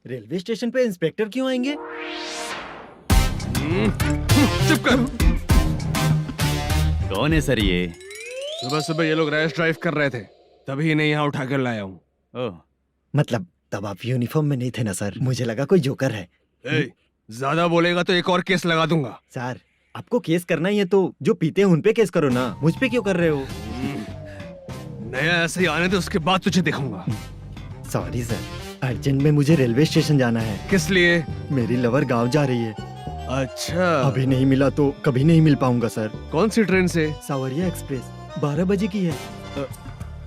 रेलवे स्टेशन पे इंस्पेक्टर क्यों आएंगे? चुप कर। कौन है सर ये? सुबह सुबह ये लोग रैश ड्राइव कर रहे थे, तभी इन्हें यहाँ उठा कर लाया हूँ। मतलब तब आप यूनिफॉर्म में नहीं थे ना सर, मुझे लगा कोई जोकर है। ज्यादा बोलेगा तो एक और केस लगा दूंगा। सर, आपको केस करना ही है तो जो पीते हैं उन पे केस करो ना, मुझ पे क्यों कर रहे हो? नया ऐसे ही आने दो, उसके बाद तुझे देखूंगा। सॉरी सर, अर्जेंट में मुझे रेलवे स्टेशन जाना है। किस लिए? मेरी लवर गांव जा रही है। अच्छा, अभी नहीं मिला तो कभी नहीं मिल पाऊंगा सर। कौन सी ट्रेन से? सावरिया एक्सप्रेस, 12 बजे की है।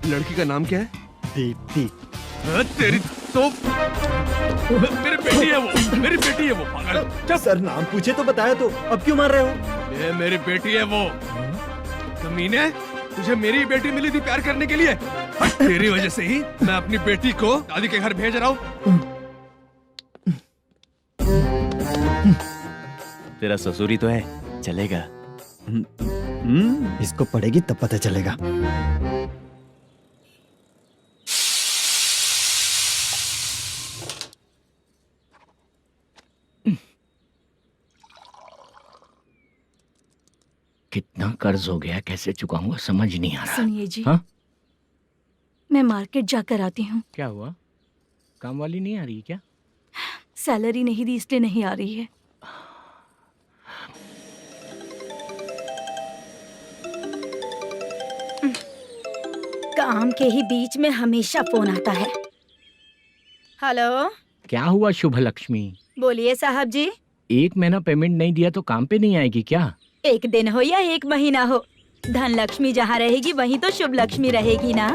लड़की का नाम क्या है? दीप्ति। तेरी तो मेरी बेटी है वो, मेरी बेटी है वो, पागल। सर नाम पूछे तो बताया तो अब क्यों मार रहे हो? ये मेरी बेटी है वो। कमीने, तुझे मेरी बेटी मिली थी प्यार करने के लिए, तेरी वजह से ही मैं अपनी बेटी को दादी के घर भेज रहा हूँ। तेरा ससुरी तो है, चलेगा। इसको पड़ेगी तब पता चलेगा। कितना कर्ज हो गया, कैसे चुकाऊंगा समझ नहीं आ रहा। सुनिए जी, हाँ? मैं मार्केट जाकर आती हूँ। क्या हुआ, काम वाली नहीं आ रही क्या? सैलरी नहीं दी इसलिए नहीं आ रही है। काम के ही बीच में हमेशा फोन आता है। हेलो, क्या हुआ शुभ लक्ष्मी? बोलिए साहब जी। 1 महीना पेमेंट नहीं दिया तो काम पे नहीं आएगी क्या? 1 दिन हो या 1 महीना हो, धन लक्ष्मी जहाँ रहेगी वहीं तो शुभ लक्ष्मी रहेगी ना।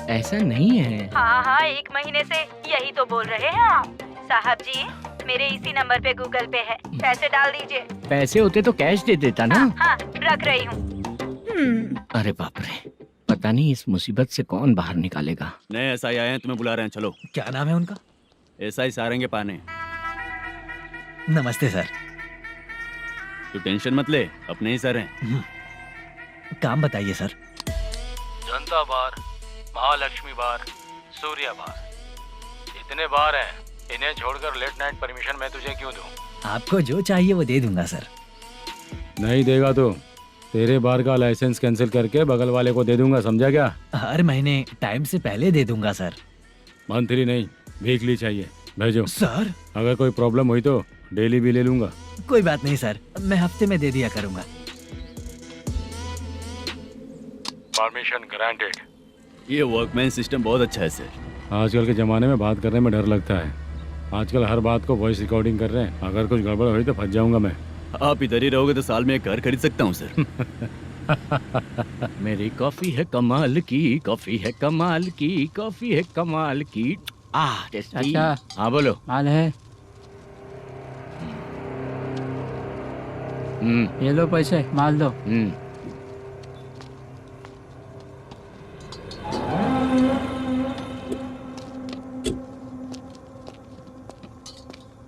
ऐसा नहीं है। हाँ, 1 महीने से यही तो बोल रहे हैं आप। साहब जी, मेरे इसी नंबर पे गूगल पे है, पैसे डाल दीजिए। पैसे होते तो कैश दे देता ना। हाँ, रख रही हूँ। अरे बाप रे, पता नहीं इस मुसीबत से कौन बाहर निकालेगा। नए एसआई आए हैं, तुम्हें बुला रहे हैं, चलो। क्या नाम है उनका? एसआई सारंगे पाने। नमस्ते सर। तू टेंशन मत ले, अपने ही सर हैं। काम बताइए सर। जनता बार, महालक्ष्मी बार, सूर्या बार, इतने बार हैं, इन्हें छोड़कर लेट नाइट परमिशन मैं तुझे क्यों दूं? आपको जो चाहिए वो दे दूंगा सर। नहीं देगा तो तेरे बार का लाइसेंस कैंसिल करके बगल वाले को दे दूंगा, समझा क्या? हर महीने टाइम से पहले दे दूंगा सर। मंथली नहीं, वीकली चाहिए, भेजो। सर, अगर कोई प्रॉब्लम हुई तो डेली भी ले लूंगा। कोई बात नहीं सर, मैं हफ्ते में दे दिया करूंगा। Permission granted. ये वर्कमैन सिस्टम बहुत अच्छा है सर। आजकल के ज़माने में बात करने में डर लगता है। आजकल हर बात को वॉइस रिकॉर्डिंग कर रहे हैं, अगर कुछ गड़बड़ हुई तो फंस जाऊंगा मैं। आप इधर ही रहोगे तो साल में एक घर खरीद सकता हूँ सर। मेरी कॉफी है कमाल की, कॉफी है कमाल की, कॉफी है कमाल की। अच्छा हाँ बोलो। माल है। ये लो पैसे, माल दो।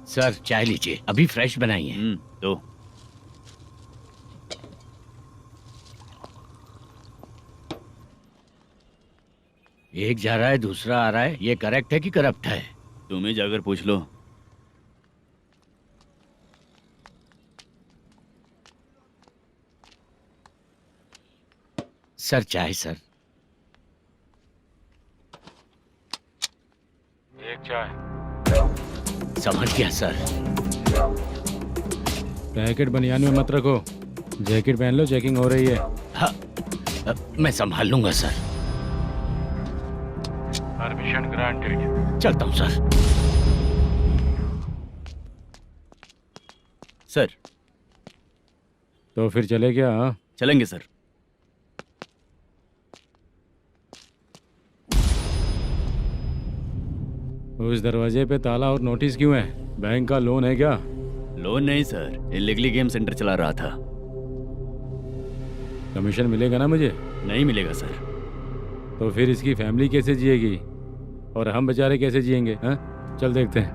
सर चाय लीजिए, अभी फ्रेश बनाई है। दो। एक जा रहा है दूसरा आ रहा है, ये करेक्ट है कि करप्ट है? तुम ही जाकर पूछ लो। सर चाय सर। एक चाय। समझ गया सर। पैकेट बनियान में मत रखो, जैकेट पहन लो, चेकिंग हो रही है। हाँ, मैं संभाल लूंगा सर। Permission granted. चलता हूँ सर। सर तो फिर चले क्या? हाँ? चलेंगे सर। उस दरवाजे पे ताला और नोटिस क्यों है? बैंक का लोन है क्या? लोन नहीं सर, इलीगली गेम सेंटर चला रहा था। कमीशन मिलेगा ना मुझे? नहीं मिलेगा सर। तो फिर इसकी फैमिली कैसे जिएगी और हम बेचारे कैसे जिएंगे? हाँ, चल देखते हैं।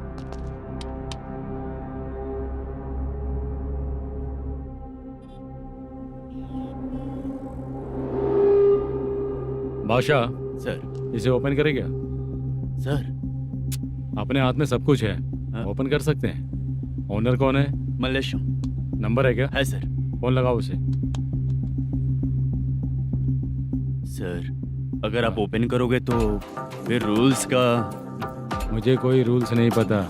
बादशाह सर। इसे ओपन करे क्या? सर अपने हाथ में सब कुछ है, ओपन कर सकते हैं। ओनर कौन है? मल्लेशम। नंबर है क्या? है सर। फोन लगाओ उसे। सर अगर आप ओपन करोगे तो फिर रूल्स का। मुझे कोई रूल्स नहीं पता,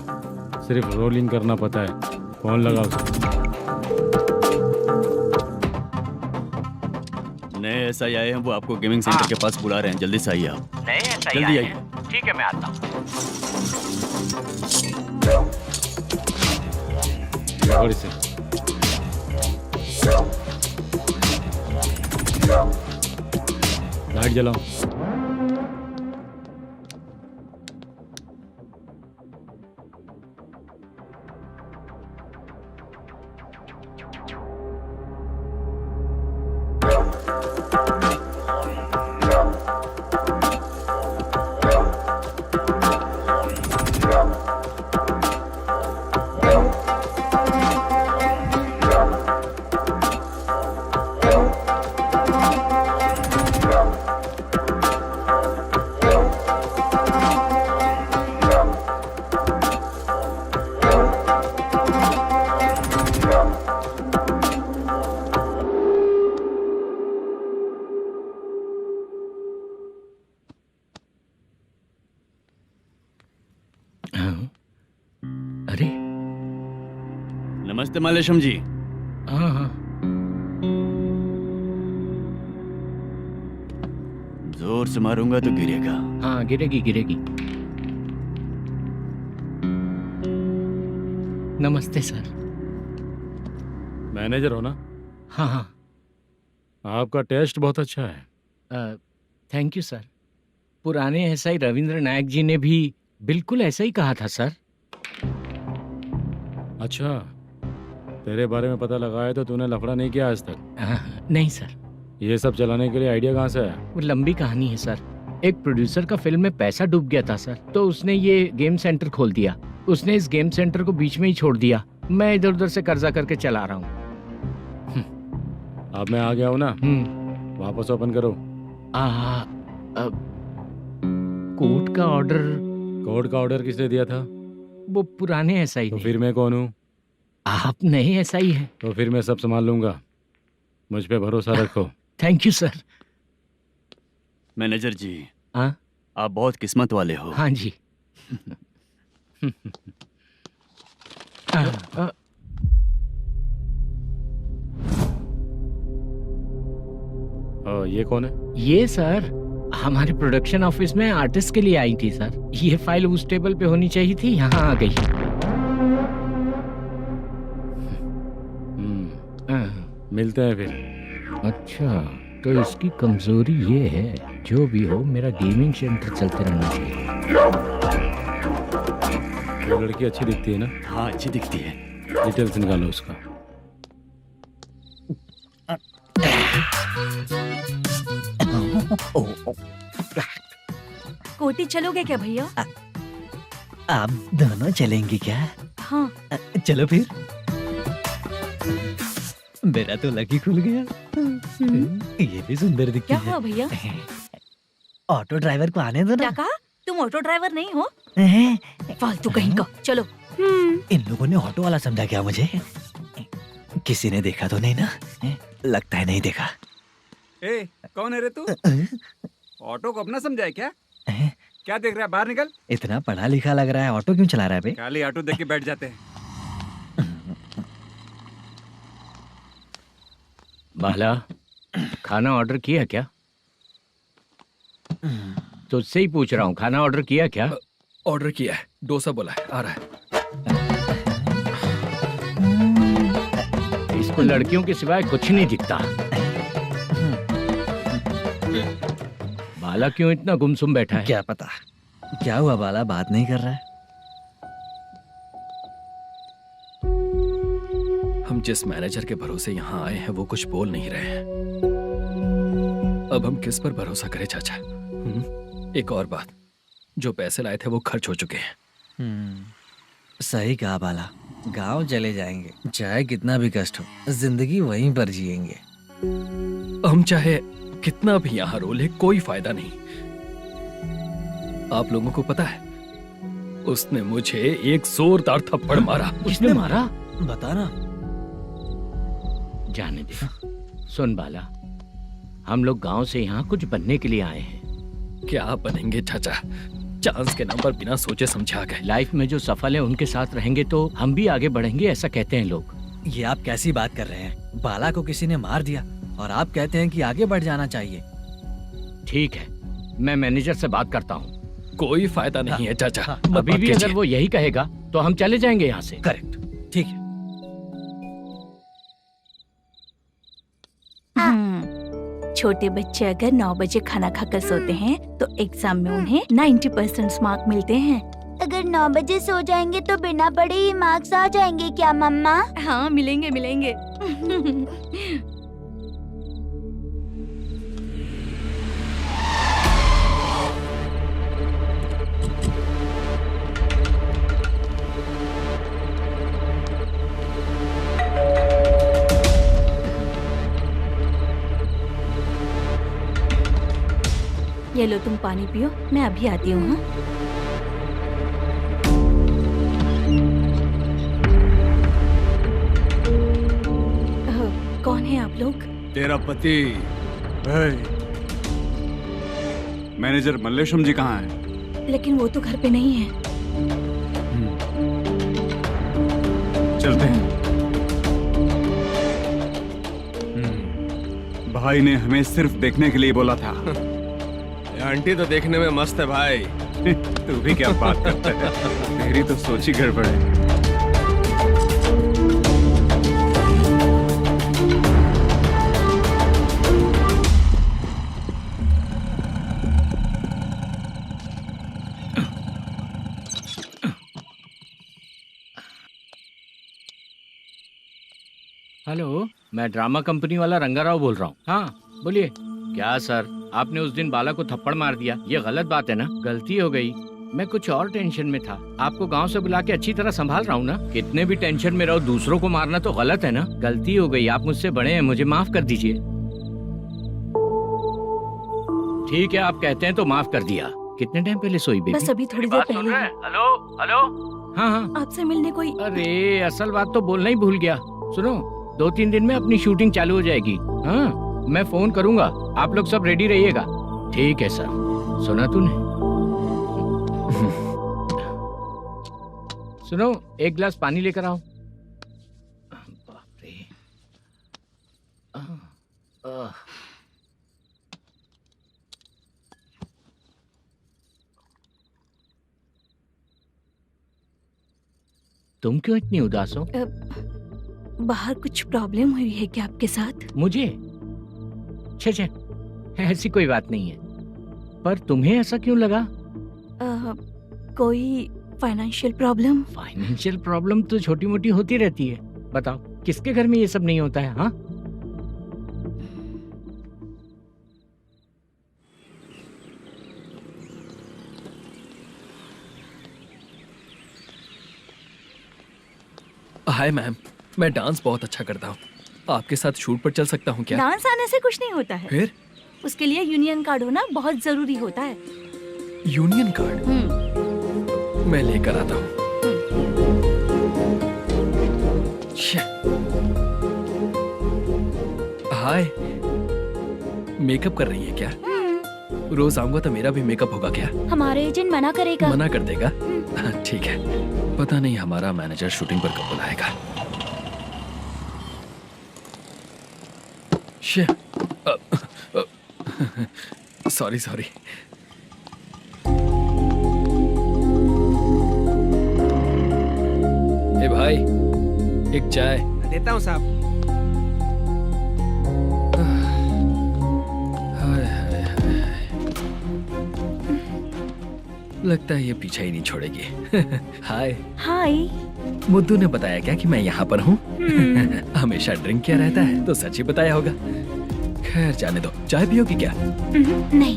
सिर्फ रोलिंग करना पता है। फोन लगाओ उसे। नए SI आए हैं, वो आपको गेमिंग सेंटर के पास बुला रहे हैं। जल्दी से आइए आप। नए SI जल्दी आए आइए। हैं। ठीक है मैं आता हूँ। पकड़ इसे। लाइट जलाओ। अरे नमस्ते मल्लेशम जी। हाँ हाँ जोर से मारूंगा तो गिरेगा। हाँ गिरेगी गिरेगी। नमस्ते सर। मैनेजर हो ना? हाँ हाँ। आपका टेस्ट बहुत अच्छा है। Thank you sir. पुराने SI रविंद्र नायक जी ने भी बिल्कुल ऐसा ही कहा था सर। अच्छा, तेरे बारे में पता लगा है तो तूने लफड़ा नहीं किया आज तक? नहीं सर। ये सब चलाने के लिए आइडिया कहाँ से आया? वो लंबी कहानी है सर। एक प्रोड्यूसर का फिल्म में पैसा डूब गया था सर, तो उसने ये गेम सेंटर खोल दिया। उसने इस गेम सेंटर को बीच में ही छोड़ दिया। मैं इधर उधर से कर्जा करके चला रहा हूँ। अब मैं आ गया हूँ ना, वापस ओपन करो। कोर्ट का ऑर्डर। कोर्ट का ऑर्डर किसने दिया था? वो पुराने SI। तो फिर मैं कौन हूँ? आप नए SI हैं। तो फिर मैं सब संभाल लूंगा, मुझ पे भरोसा रखो। Thank you sir. मैनेजर जी, हाँ आप बहुत किस्मत वाले हो। हाँ जी। ये कौन है? ये सर हमारे प्रोडक्शन ऑफिस में आर्टिस्ट के लिए आई थी सर। ये फाइल उस टेबल पे होनी चाहिए थी, यहाँ आ गई। मिलते हैं फिर। अच्छा, तो इसकी कमजोरी ये है, जो भी हो मेरा गेमिंग सेंटर चलते रहना चाहिए। वो लड़की अच्छी दिखती है ना? हाँ अच्छी दिखती है। डिटेल्स निकालो उसका। कोटी चलोगे क्या भैया? आप दोनों चलेंगे क्या? हाँ। चलो फिर। मेरा तो लकी खुल गया। ये भी सुंदर दिखती क्या है। हुआ भैया? ऑटो ड्राइवर को आने दो क्या ना। कहा? तुम ऑटो ड्राइवर नहीं हो? हैं? फालतू कहीं का। चलो। इन लोगों ने ऑटो वाला समझा क्या मुझे? किसी ने देखा तो नहीं ना? लगता है नहीं देखा। ए, कौन है रे तू? ऑटो को अपना समझा है क्या? क्या देख रहा है? बाहर निकल। इतना पढ़ा लिखा लग रहा है, ऑटो क्यों चला रहा है बे? खाली ऑटो देख के बैठ जाते हैं। बाला, खाना ऑर्डर किया क्या? तुझसे ही पूछ रहा हूँ, खाना ऑर्डर किया क्या? ऑर्डर किया है, डोसा बोला है, आ रहा है। इसको लड़कियों के सिवाय कुछ नहीं दिखता। बाला क्यों इतना गुमसुम बैठा है? क्या पता क्या हुआ, बाला बात नहीं कर रहा है। हम जिस मैनेजर के भरोसे यहाँ आए हैं वो कुछ बोल नहीं रहे हैं। अब हम किस पर भरोसा करें चाचा? एक और बात, जो पैसे लाए थे वो खर्च हो चुके हैं। सही कहा बाला, गांव चले जाएंगे, चाहे कितना भी कष्ट हो, जिंदगी वहीं पर जिएंगे। हम चाहे कितना भी यहाँ रो ले, कोई फायदा नहीं। आप लोगों को पता है, उसने मुझे एक जोरदार थप्पड़ मारा। किसने मारा? बता ना। जाने दे। सुन बाला, हम लोग गांव से यहाँ कुछ बनने के लिए आए हैं। क्या बनेंगे चाचा? चांस के नाम पर बिना सोचे समझे आ गए। लाइफ में जो सफल है उनके साथ रहेंगे तो हम भी आगे बढ़ेंगे, ऐसा कहते हैं लोग। ये आप कैसी बात कर रहे हैं? बाला को किसी ने मार दिया और आप कहते हैं कि आगे बढ़ जाना चाहिए। ठीक है, मैं मैनेजर से बात करता हूँ। कोई फायदा नहीं है चाचा। अभी भी अगर वो यही कहेगा तो हम चले जाएंगे यहाँ से। करेक्ट, ठीक है। छोटे बच्चे अगर 9 बजे खाना खाकर सोते हैं तो एग्जाम में उन्हें 90% मार्क मिलते हैं। अगर 9 बजे सो जाएंगे तो बिना पढ़े ही मार्क्स आ जाएंगे क्या मम्मा? हाँ मिलेंगे मिलेंगे। ये लो तुम पानी पियो, मैं अभी आती हूँ। हाँ? कौन है आप लोग? तेरा पति। मैनेजर मल्लेशम जी कहाँ हैं? लेकिन वो तो घर पे नहीं है। चलते हैं। भाई ने हमें सिर्फ देखने के लिए बोला था। आंटी तो देखने में मस्त है भाई। तू भी क्या बात करता है? तेरी तो सोच ही गड़बड़ है। हेलो, मैं ड्रामा कंपनी वाला रंगाराव बोल रहा हूँ। हाँ बोलिए। क्या सर, आपने उस दिन बाला को थप्पड़ मार दिया, ये गलत बात है ना? गलती हो गई, मैं कुछ और टेंशन में था। आपको गांव से बुला के अच्छी तरह संभाल रहा हूँ ना। कितने भी टेंशन में रहो, दूसरों को मारना तो गलत है ना। गलती हो गई, आप मुझसे बड़े हैं, मुझे माफ कर दीजिए। ठीक है, आप कहते हैं तो माफ कर दिया। कितने टाइम पहले सोई बेबी? बस अभी थोड़ी देर पहले। Hello hello. हाँ हाँ, आपसे मिलने कोई। अरे असल बात तो बोलना ही भूल गया। सुनो, 2-3 दिन में अपनी शूटिंग चालू हो जाएगी। हाँ, मैं फोन करूंगा, आप लोग सब रेडी रहिएगा। ठीक है सर। सुना तूने? सुनो, एक गिलास पानी लेकर आओ। बाप रे। तुम क्यों इतनी उदास हो? बाहर कुछ प्रॉब्लम हुई है क्या आपके साथ? मुझे? छे, ऐसी कोई बात नहीं है। पर तुम्हें ऐसा क्यों लगा? कोई फाइनेंशियल प्रॉब्लम। फाइनेंशियल प्रॉब्लम तो छोटी मोटी होती रहती है। बताओ किसके घर में ये सब नहीं होता है? हाँ, हाय मैम, मैं डांस बहुत अच्छा करता हूँ। आपके साथ शूट पर चल सकता हूँ क्या? डांस आने से कुछ नहीं होता है। फिर? उसके लिए यूनियन कार्ड होना बहुत जरूरी होता है। Union card? मैं लेकर आता हूँ। हाय, मेकअप कर रही है क्या? रोज आऊंगा तो मेरा भी मेकअप होगा क्या? हमारे एजेंट मना करेगा। मना कर देगा? ठीक है, पता नहीं हमारा मैनेजर शूटिंग पर कब बुलाएगा। Sorry sorry. ए भाई, एक चाय। देता हूँ साहब। लगता है ये पीछा ही नहीं छोड़ेगी। हाय। हाय। मुद्दू ने बताया क्या कि मैं यहाँ पर हूँ? हमेशा ड्रिंक किया रहता है तो सच ही बताया होगा। खैर जाने दो, चाय पियोगी क्या? नहीं।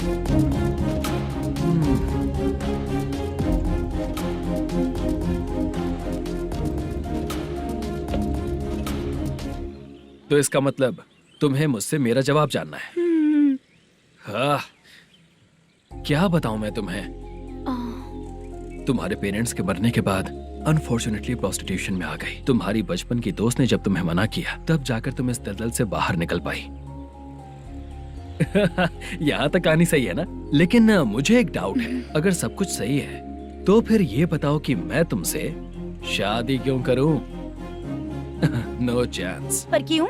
तो इसका मतलब तुम्हें मुझसे मेरा जवाब जानना है? हाँ, क्या बताऊं मैं तुम्हें? तुम्हारे पेरेंट्स के मरने के बाद अनफॉर्चुनेटली प्रोस्टिट्यूशन में आ गई। तुम्हारी बचपन की दोस्त ने जब तुम्हें मना किया तब जाकर तुम इस दलदल से बाहर निकल पाई। यहाँ तक कहानी सही है ना? लेकिन मुझे एक डाउट है, अगर सब कुछ सही है तो फिर ये बताओ कि मैं तुमसे शादी क्यों करूं? No chance. पर क्यों?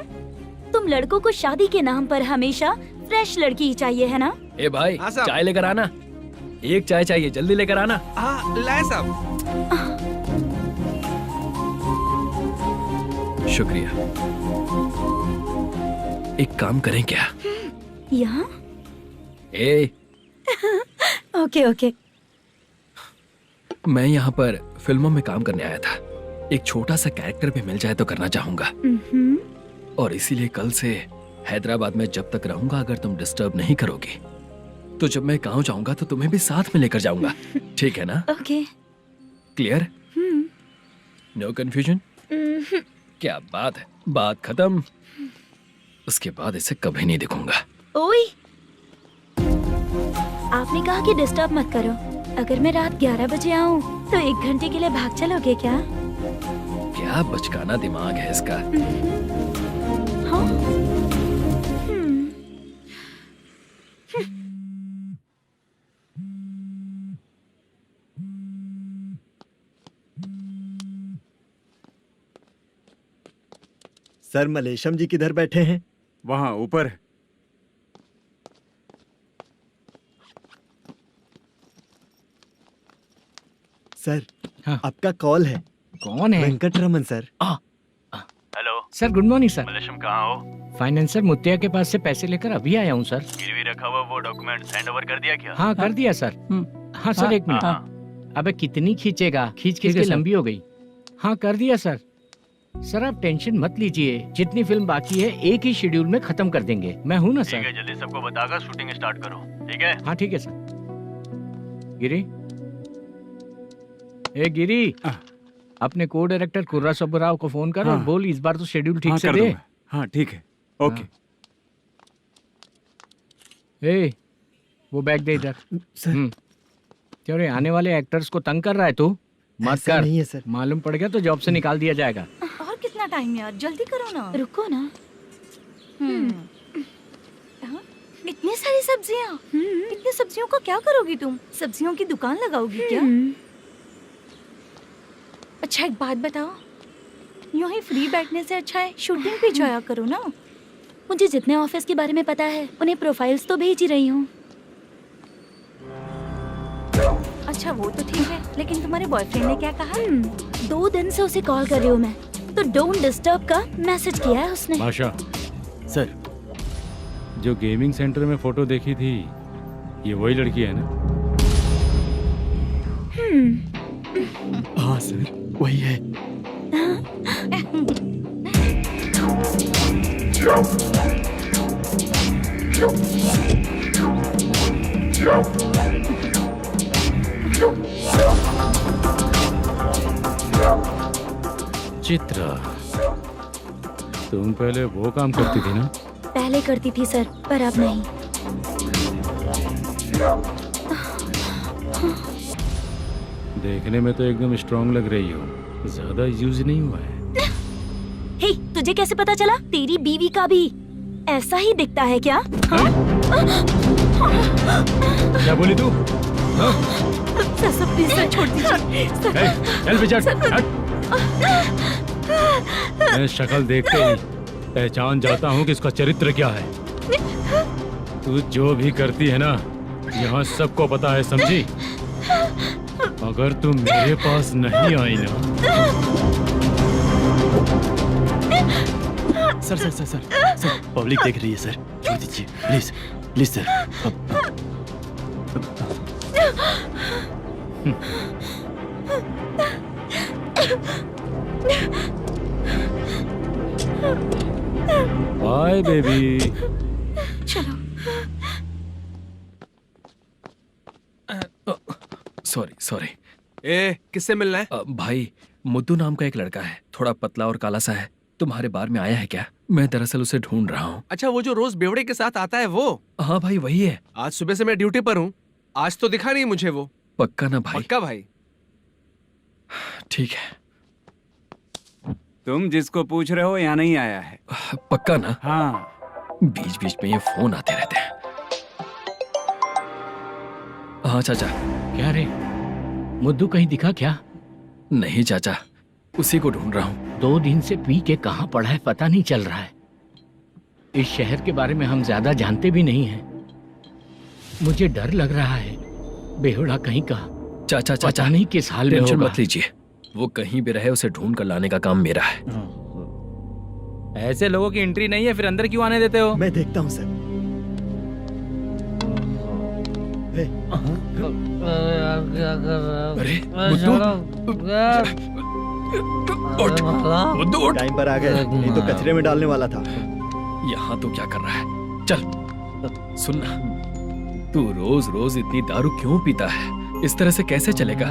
तुम लड़कों को शादी के नाम पर हमेशा फ्रेश लड़की ही चाहिए है ना? ए भाई, चाय लेकर आना। एक चाय चाहिए, जल्दी लेकर आना। हाँ, लाए साहब। शुक्रिया। एक काम करें क्या? यहाँ? ए, ओके ओके। मैं यहाँ पर फिल्मों में काम करने आया था। एक छोटा सा कैरेक्टर भी मिल जाए तो करना चाहूंगा। और इसीलिए कल से हैदराबाद में जब तक रहूंगा, अगर तुम डिस्टर्ब नहीं करोगी तो जब मैं गाँव जाऊंगा तो तुम्हें भी साथ में लेकर जाऊंगा। ठीक है ना? ओके। क्लियर? No confusion? क्या बात है, बात खत्म। उसके बाद इसे कभी नहीं दिखूंगा। ओए, आपने कहा कि डिस्टर्ब मत करो। अगर मैं रात 11 बजे आऊँ तो 1 घंटे के लिए भाग चलोगे क्या? क्या बचकाना दिमाग है इसका। हाँ? सर, मलेशम जी किधर बैठे हैं? वहाँ ऊपर है। सर, हाँ। आपका कॉल है। कौन है? Venkataraman sir. Hello sir, good morning sir. Malesham, कहाँ हो? फाइनेंसर मुत्तिया के पास से पैसे लेकर अभी आया हूँ सर। गिरवी रखा हुआ वो डॉक्यूमेंट हैंड ओवर कर दिया क्या? हाँ, कर दिया सर। हाँ सर, एक मिनट। अबे कितनी खींचेगा, खींच खींच के लंबी हो गई। हाँ, कर दिया सर। सर आप टेंशन मत लीजिए, जितनी फिल्म बाकी है एक ही शेड्यूल में खत्म कर देंगे। मैं हूँ ना सर। ठीक है, जल्दी सबको बताकर शूटिंग स्टार्ट करो। ठीक है? हाँ ठीक है सर। गिरी, ए गिरी, अपने को डायरेक्टर कुर्रा सुब्बराव को फोन कर और बोल इस बार तो शेड्यूल ठीक से दे। हाँ ठीक है, ओके। ए, वो बैग दे इधर। सर, क्यों रे, आने वाले एक्टर्स को तंग कर रहा है तू? मत ऐसा कर। नहीं है सर। मालूम पड़ गया तो जॉब से निकाल दिया जाएगा। और कितना टाइम यार, जल्दी करो ना। रुको ना। हाँ? इतनी सारी सब्जियाँ, इतनी सब्जियों का क्या करोगी तुम? सब्जियों की दुकान लगाओगी क्या? अच्छा एक बात बताओ, यूं ही फ्री बैठने से अच्छा है शूटिंग पे जाया करो ना। मुझे जितने ऑफिस के बारे में पता है उन्हें प्रोफाइल्स तो भेज ही रही हूँ। अच्छा वो तो ठीक है, लेकिन तुम्हारे बॉयफ्रेंड ने क्या कहा? 2 दिन से उसे कॉल कर रही हूँ मैं, तो डोंट डिस्टर्ब का मैसेज किया है उसने। बादशाह सर, जो गेमिंग सेंटर में फोटो देखी थी, ये वही लड़की है ना? हाँ सर, वही है। चित्रा, तुम पहले वो काम करती थी ना? पहले करती थी सर, पर अब नहीं। देखने में तो एकदम स्ट्रांग लग रही हो, ज्यादा यूज नहीं हुआ है। हे, तुझे कैसे पता चला? तेरी बीवी का भी ऐसा ही दिखता है क्या? क्या बोली तू? सर प्लीज सर, छोड़ दीजिए। चल बेचार, हट। मैं शक्ल देखते ही पहचान जाता हूँ कि इसका चरित्र क्या है। तू जो भी करती है ना, यहाँ सबको पता है, समझी? अगर तू मेरे पास नहीं आई ना। Sir sir sir sir sir, public देख रही है सर, छोड़ दीजिए please please sir. Bye baby. चलो। Sorry sorry. ए, किससे मिलना है? भाई, मुद्दू नाम का एक लड़का है, थोड़ा पतला और काला सा है। तुम्हारे बार में आया है क्या? मैं दरअसल उसे ढूंढ रहा हूँ। अच्छा, वो जो रोज बेवड़े के साथ आता है वो? हाँ भाई, वही है। आज सुबह से मैं ड्यूटी पर हूँ, आज तो दिखा नहीं मुझे वो। पक्का ना भाई? पक्का भाई। ठीक है। तुम जिसको पूछ रहे हो यहाँ नहीं आया है? पक्का ना? हाँ। बीच बीच में ये फोन आते रहते हैं। हाँ चाचा। क्या रे, मुद्दू कहीं दिखा क्या? नहीं चाचा, उसी को ढूंढ रहा हूँ। 2 दिन से पी के कहाँ पड़ा है पता नहीं चल रहा है। इस शहर के बारे में हम ज्यादा जानते भी नहीं हैं। मुझे डर लग रहा है, बेहुड़ा कहीं का। चाचा चाचा, पता नहीं किस हाल में टेंशन होगा। मत लीजिए, वो कहीं भी रहे उसे ढूंढ कर लाने का काम मेरा है। ऐसे लोगों की एंट्री नहीं है, फिर अंदर क्यों आने देते हो? मैं देखता हूँ सर। क्या कर रहा है? अरे मुद्दू, टाइम पर आ गए, नहीं तो कचरे में डालने वाला था। यहाँ तो क्या कर रहा है? चल सुनना, तू रोज रोज इतनी दारू क्यों पीता है? इस तरह से कैसे चलेगा?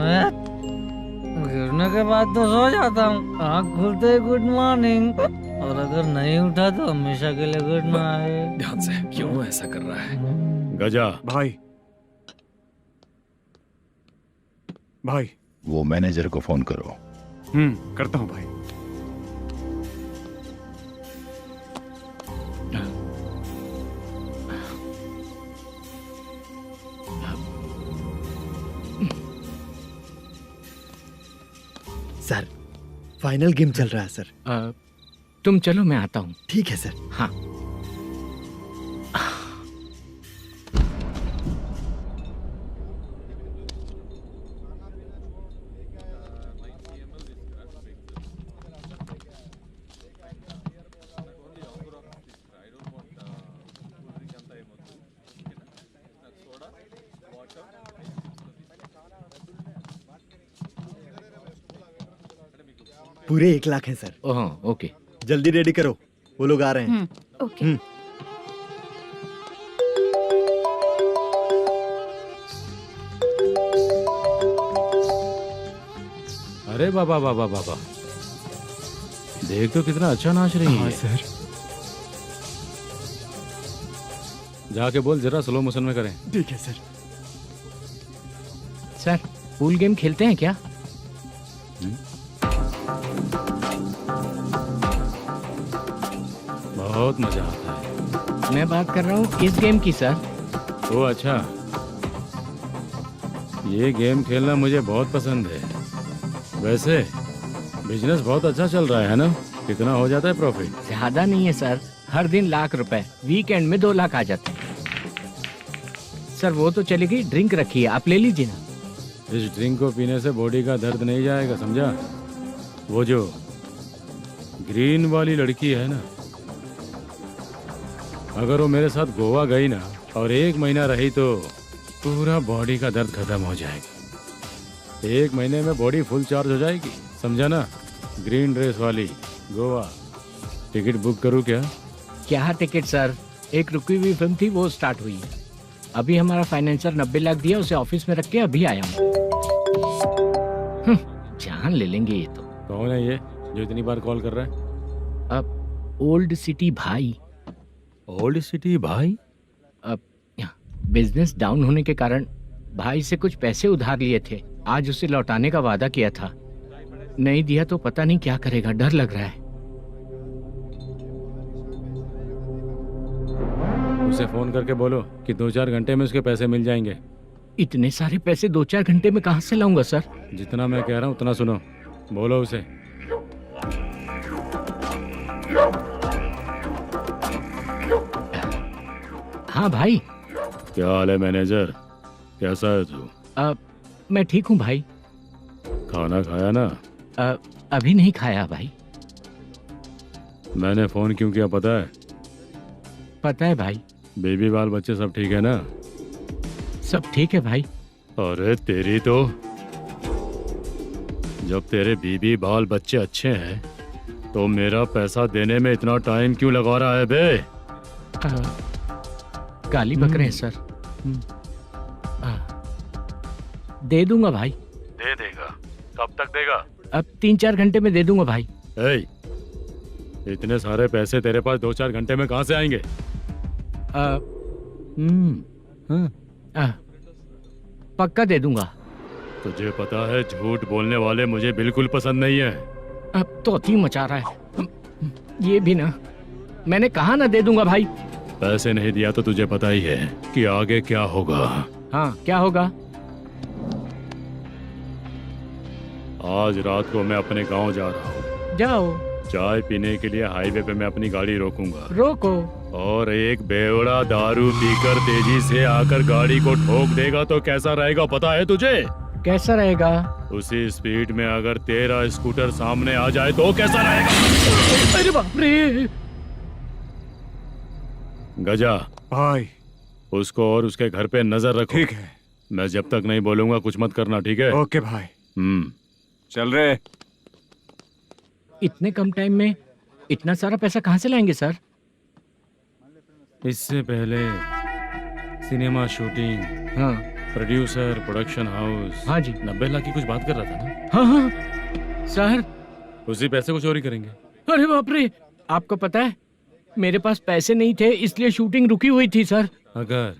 गिरने के बाद तो सो जाता हूँ, आँख खुलते ही गुड मॉर्निंग, और अगर नहीं उठा तो हमेशा के लिए गुड नाइट। ध्यान से, क्यों ऐसा कर रहा है? गजा भाई, भाई वो मैनेजर को फोन करो। करता हूँ भाई। सर, फाइनल गेम चल रहा है सर। तुम चलो, मैं आता हूँ। ठीक है सर। हाँ। पूरे 1 लाख हैं सर। ओह, ओके। जल्दी रेडी करो, वो लोग आ रहे हैं। ओके। अरे बाबा बाबा बाबा, देख तो कितना अच्छा नाच रही है। सर। जाके बोल जरा स्लो मोशन में करें। ठीक है सर। सर, पूल गेम खेलते हैं क्या? बहुत मजा आता है। मैं बात कर रहा हूँ इस गेम की सर। ओ अच्छा, ये गेम खेलना मुझे बहुत पसंद है। वैसे बिजनेस बहुत अच्छा चल रहा है ना? कितना हो जाता है प्रॉफिट? ज्यादा नहीं है सर, हर दिन लाख रुपए, वीकेंड में 2 लाख आ जाते हैं। सर वो तो चलेगी, ड्रिंक रखी है, आप ले लीजिए ना। इस ड्रिंक को पीने से बॉडी का दर्द नहीं जाएगा, समझा? वो जो ग्रीन वाली लड़की है ना, अगर वो मेरे साथ गोवा गई ना और 1 महीना रही तो पूरा बॉडी का दर्द खत्म हो जाएगा। 1 महीने में बॉडी फुल चार्ज हो जाएगी, समझा ना? ग्रीन ड्रेस वाली, गोवा। टिकट बुक करूँ क्या? क्या टिकट सर, एक रुकी हुई फिल्म थी वो स्टार्ट हुई है। अभी हमारा फाइनेंसर 90 लाख दिया, उसे ऑफिस में रख के अभी आया हूँ। जान ले लेंगे ये तो। कौन है ये जो इतनी बार कॉल कर रहा है? अब ओल्ड सिटी भाई। ओल्ड सिटी भाई? अब बिजनेस डाउन होने के कारण भाई से कुछ पैसे उधार लिए थे, आज उसे लौटाने का वादा किया था। नहीं दिया तो पता नहीं क्या करेगा, डर लग रहा है। उसे फोन करके बोलो कि 2-4 घंटे में उसके पैसे मिल जाएंगे। इतने सारे पैसे 2-4 घंटे में कहाँ से लाऊंगा सर? जितना मैं कह रहा हूँ उतना सुनो, बोलो उसे। हाँ भाई। क्या हाल है मैनेजर, कैसा है तू? मैं ठीक हूँ भाई। खाना खाया ना? अभी नहीं खाया भाई। मैंने फोन क्यों किया पता है? पता है भाई। बेबी बाल बच्चे सब ठीक है ना? सब ठीक है भाई। अरे तेरी तो, जब तेरे बीबी बाल बच्चे अच्छे हैं तो मेरा पैसा देने में इतना टाइम क्यों लगा रहा है बे? गाली बक रहे हैं सर। दे दूंगा भाई। दे देगा? कब तक देगा? अब 3-4 घंटे में दे दूंगा भाई। इतने सारे पैसे तेरे पास 2-4 घंटे में कहाँ से आएंगे? पक्का दे दूंगा। तुझे पता है झूठ बोलने वाले मुझे बिल्कुल पसंद नहीं है। अब तो अति मचा रहा है ये भी ना। मैंने कहा ना दे दूंगा भाई। पैसे नहीं दिया तो तुझे पता ही है कि आगे क्या होगा। हाँ क्या होगा? आज रात को मैं अपने गांव जा रहा हूँ। जाओ। चाय पीने के लिए हाईवे पे मैं अपनी गाड़ी रोकूंगा। रोको। और एक बेवड़ा दारू पीकर तेजी से आकर गाड़ी को ठोक देगा तो कैसा रहेगा पता है तुझे? कैसा रहेगा? उसी स्पीड में अगर तेरा स्कूटर सामने आ जाए तो कैसा रहेगा? अरे बाप रे। गजा भाई, उसको और उसके घर पे नजर रखो। ठीक है। मैं जब तक नहीं बोलूंगा कुछ मत करना, ठीक है? ओके भाई। चल रहे। इतने कम टाइम में इतना सारा पैसा कहाँ से लाएंगे सर? इससे पहले सिनेमा शूटिंग, हाँ, प्रोड्यूसर, प्रोडक्शन हाउस। हाँ जी। 90 लाख की कुछ बात कर रहा था ना? हाँ हाँ सर। उसी पैसे को चोरी करेंगे। अरे बाप रे, आपको पता है मेरे पास पैसे नहीं थे इसलिए शूटिंग रुकी हुई थी सर। अगर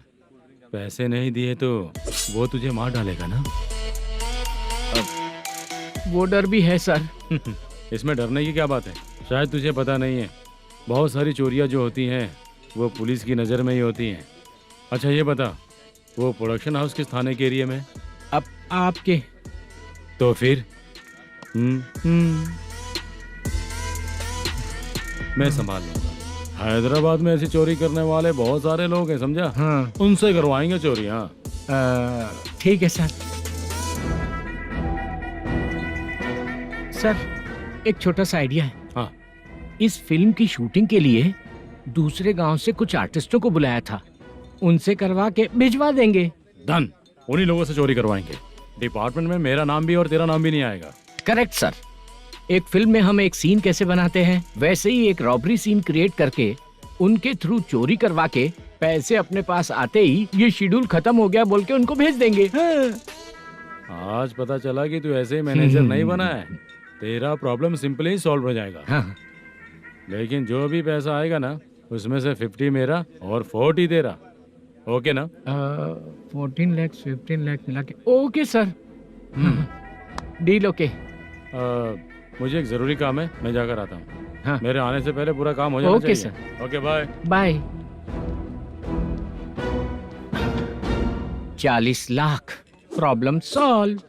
पैसे नहीं दिए तो वो तुझे मार डालेगा ना? वो डर भी है सर। इसमें डरने की क्या बात है? शायद तुझे पता नहीं है, बहुत सारी चोरियां जो होती हैं वो पुलिस की नज़र में ही होती हैं। अच्छा ये बता, वो प्रोडक्शन हाउस किस थाने के एरिया में? अब आपके। तो फिर मैं संभाल लूंगा। हैदराबाद में ऐसी चोरी करने वाले बहुत सारे लोग हैं, समझा? हाँ। उनसे करवाएंगे चोरी। हाँ ठीक है सर। सर एक छोटा सा आइडिया है। हाँ। इस फिल्म की शूटिंग के लिए दूसरे गांव से कुछ आर्टिस्टों को बुलाया था, उनसे करवा के भिजवा देंगे। डन, उन्हीं लोगों से चोरी करवाएंगे। डिपार्टमेंट में मेरा नाम भी और तेरा नाम भी नहीं आएगा। Correct sir. एक फिल्म में हम एक सीन कैसे बनाते हैं वैसे ही एक रॉबरी सीन क्रिएट करके उनके थ्रू चोरी करवा के पैसे अपने पास आते ही ये शेड्यूल खत्म हो गया बोल के उनको भेज देंगे। आज पता चला कि तू ऐसे मैनेजर नहीं बना है। तेरा प्रॉब्लम सिंपली ही सॉल्व हो जाएगा। हाँ। लेकिन जो भी पैसा आएगा ना उसमें से 50 मेरा और 40 तेरा। ओके ना? 14 लाख 15 लाख मिला के। Okay sir. Deal okay. मुझे एक जरूरी काम है, मैं जाकर आता हूँ। हाँ। मेरे आने से पहले पूरा काम हो जाना ओके चाहिए। Sir. Okay bye. Bye. 40 lakh, problem solve.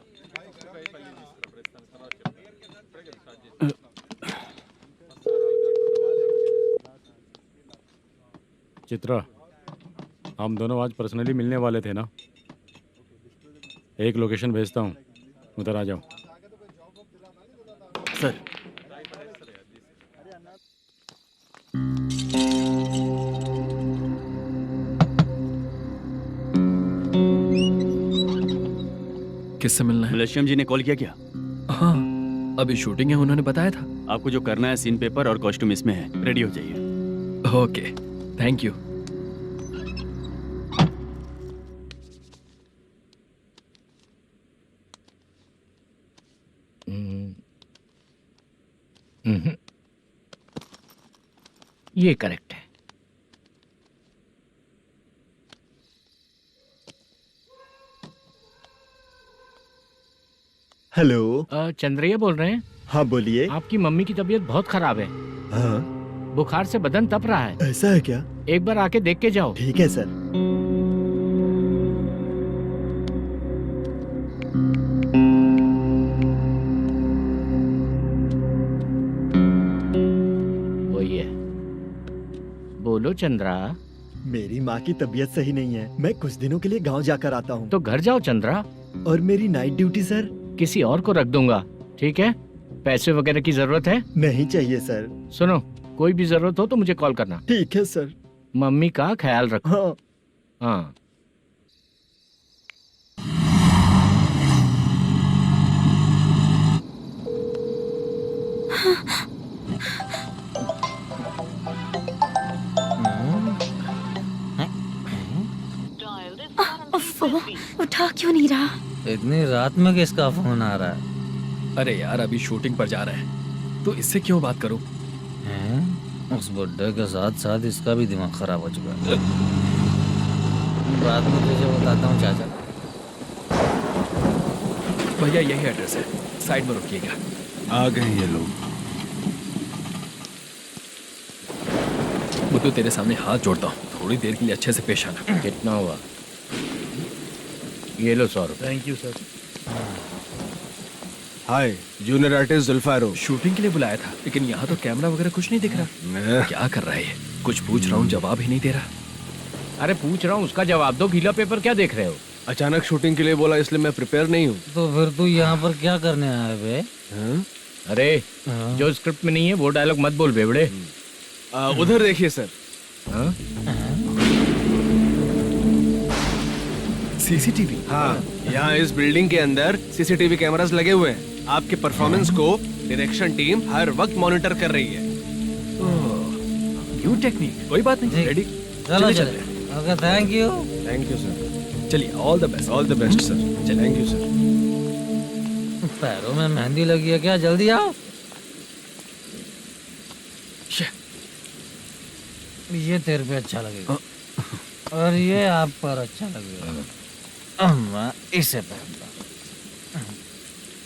Chitra, हम दोनों आज पर्सनली मिलने वाले थे ना? एक लोकेशन भेजता हूँ, उधर आ जाओ। सर। किससे मिलना है? मलेशियम जी ने कॉल किया क्या? हाँ, अभी शूटिंग है, उन्होंने बताया था। आपको जो करना है, सीन पेपर और कॉस्ट्यूम इसमें है, रेडी हो जाइए। Okay, thank you. ये करेक्ट है। हेलो। चंद्रैया बोल रहे हैं? हाँ बोलिए। आपकी मम्मी की तबीयत बहुत खराब है। हाँ। बुखार से बदन तप रहा है। ऐसा है क्या? एक बार आके देख के जाओ। ठीक है सर। वही है। बोलो चंद्रा। मेरी माँ की तबीयत सही नहीं है, मैं कुछ दिनों के लिए गांव जाकर आता हूँ। तो घर जाओ चंद्रा। और मेरी नाइट ड्यूटी सर? किसी और को रख दूंगा, ठीक है? पैसे वगैरह की जरूरत है? नहीं चाहिए सर। सुनो, कोई भी जरूरत हो तो मुझे कॉल करना। ठीक है सर। मम्मी का ख्याल रखो। हाँ। हाँ। उठा क्यों नहीं रहा? इतनी रात में किसका फोन आ रहा है? अरे यार, अभी शूटिंग पर जा रहे हैं, तो इससे क्यों बात करूं? उस बुड्ढे के साथ साथ इसका भी दिमाग खराब हो चुका है। बाद में तुझे बताता हूँ चाचा। भैया यही एड्रेस है, साइड में रुकिएगा। आ गए ये लोग। मुझे तेरे सामने हाथ जोड़ता हूँ, थोड़ी देर के लिए अच्छे से पेश आना। कितना हुआ? ये लो 100 रुपए। Thank you sir. Hi, junior artist जुल्फारो। शूटिंग के लिए बुलाया था, लेकिन यहाँ तो कैमरा वगैरह कुछ नहीं दिख रहा। क्या कर रहा है ये? कुछ पूछ रहा हूँ, जवाब ही नहीं दे रहा। अरे पूछ रहा हूँ, उसका जवाब दो। गीला पेपर क्या देख रहे हो? अचानक शूटिंग के लिए बोला, इसलिए मैं प्रिपेयर नहीं हूँ। तो फिर तू यहाँ पर क्या करने आया बे? अरे जो स्क्रिप्ट में नहीं है वो डायलॉग मत बोल बेवड़े। उधर देखिए सर। सीसीटीवी? हाँ, यहाँ इस बिल्डिंग के अंदर सीसीटीवी कैमरास लगे हुए हैं। आपके परफॉर्मेंस को डायरेक्शन टीम हर वक्त मॉनिटर कर रही है। New technique. कोई बात नहीं, रेडी। चलो चले। Okay, thank you. Thank you sir. चलिए, all the best. All the best sir. Thank you sir. पैरों में मेहंदी लगी है क्या? जल्दी आओ। ये तेरे पे अच्छा लगेगा और ये आप पर अच्छा लगेगा। मैं इसे पहनता।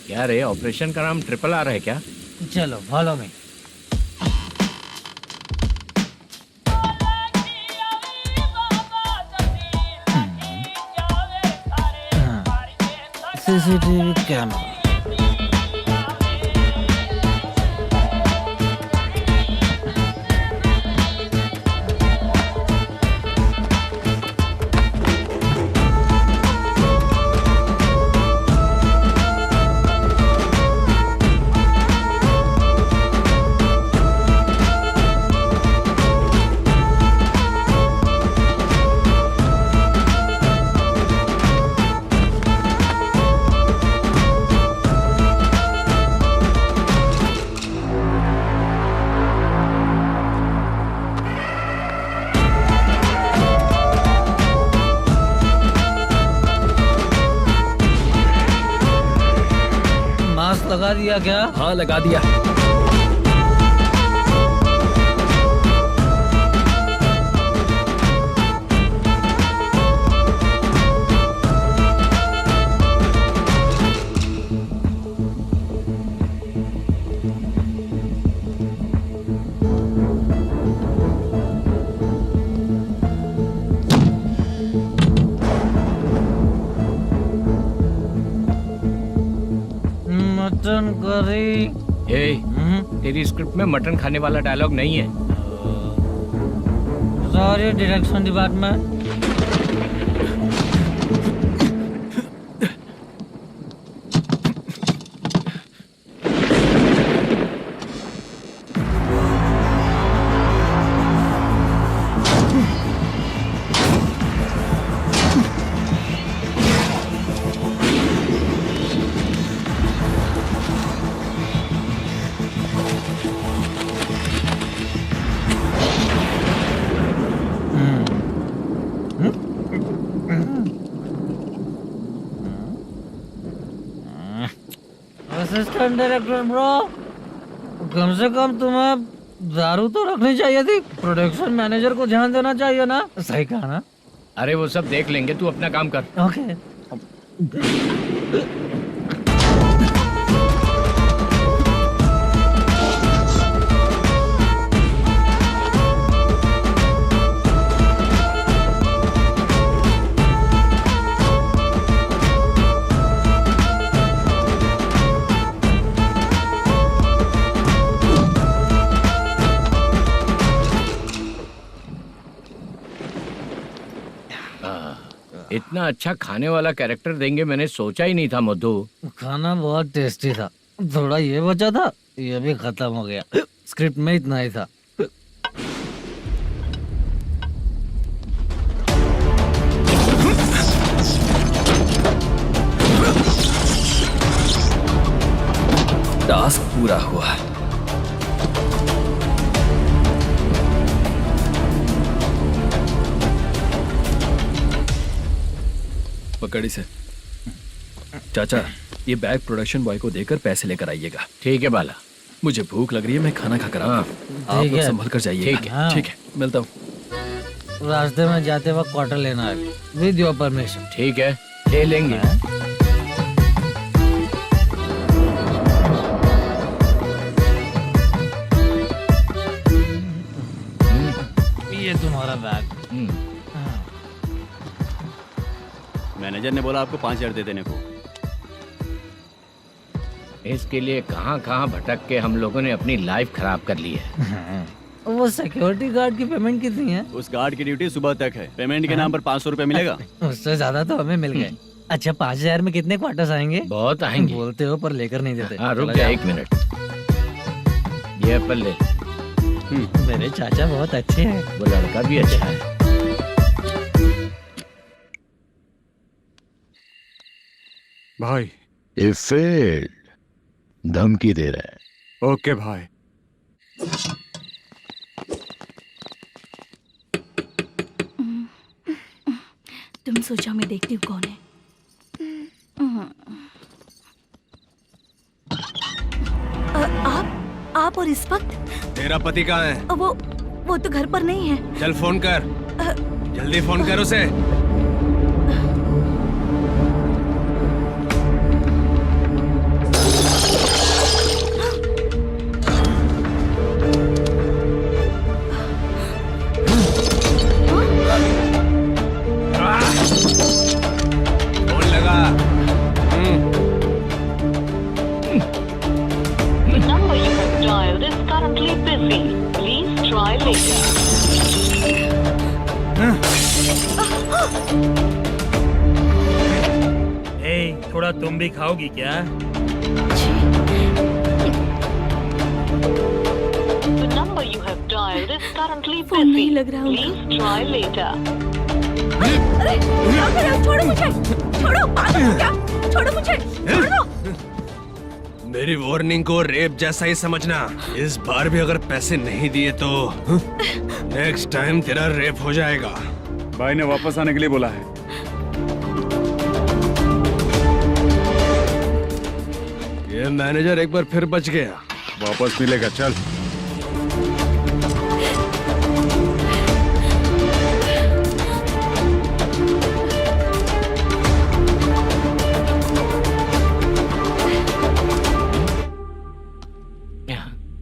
क्या रे, ऑपरेशन का नाम ट्रिपल आर है क्या? चलो follow me. CCTV camera. Mask लगा दिया क्या? हाँ, लगा दिया। Mutton curry. तेरी स्क्रिप्ट में मटन खाने वाला डायलॉग नहीं है। Sorry direction department. Assistant director bro, कम से कम तुम्हें दारू तो रखनी चाहिए थी। प्रोडक्शन मैनेजर को ध्यान देना चाहिए ना। सही कहा ना? अरे वो सब देख लेंगे, तू अपना काम कर। ओके। इतना अच्छा खाने वाला कैरेक्टर देंगे मैंने सोचा ही नहीं था मधु। खाना बहुत टेस्टी था। थोड़ा ये बचा था, ये भी खत्म हो गया। स्क्रिप्ट में इतना ही था। टास्क पूरा हुआ। पकड़ी से चाचा, ये बैग प्रोडक्शन बॉय को देकर पैसे लेकर आइएगा। ठीक है बाला। मुझे भूख लग रही है, मैं खाना खाकर आता हूँ। आप ठीक लोग है। संभल कर जाइएगा। ठीक है। ठीक है, मिलता हूँ। रास्ते में जाते वक्त क्वार्टर लेना है, विद योर परमिशन। ठीक है, ले लेंगे। ये तुम्हारा बैग। मैनेजर ने बोला आपको 5,000 दे देने को। इसके लिए कहाँ कहाँ भटक के हम लोगों ने अपनी लाइफ खराब कर ली है। वो सिक्योरिटी गार्ड की पेमेंट कितनी है? उस गार्ड की ड्यूटी सुबह तक है। पेमेंट के नाम पर 500 रुपए मिलेगा। उससे ज्यादा तो हमें मिल गए। अच्छा, 5,000 में कितने क्वार्टर्स आएंगे? बहुत आएंगे। बोलते हो पर लेकर नहीं देते। हाँ रुक जा 1 मिनट, ये एप्पल ले। मेरे चाचा बहुत अच्छे हैं। वो लड़का भी अच्छा है। भाई ये फेल्ड, धमकी दे रहा है। ओके भाई। तुम सोचा मैं देखती हूँ कौन है। आप और इस वक्त तेरा पति कहाँ है? वो तो घर पर नहीं है। चल फोन कर, जल्दी फोन कर उसे। फोन लगा। number you have dialed is currently busy. Please try later. थोड़ा तुम भी खाओगी क्या? The number you have dialed is currently phone नहीं busy. लग रहा होगा। Please try later. अरे क्या कर रहे हो? छोड़ो मुझे, छोड़ो। पागल हो क्या? छोड़ो मुझे, छोड़ो। मेरी वार्निंग को रेप जैसा ही समझना। इस बार भी अगर पैसे नहीं दिए तो नेक्स्ट टाइम तेरा रेप हो जाएगा। भाई ने वापस आने के लिए बोला है। ये मैनेजर एक बार फिर बच गया। वापस मिलेगा, चल।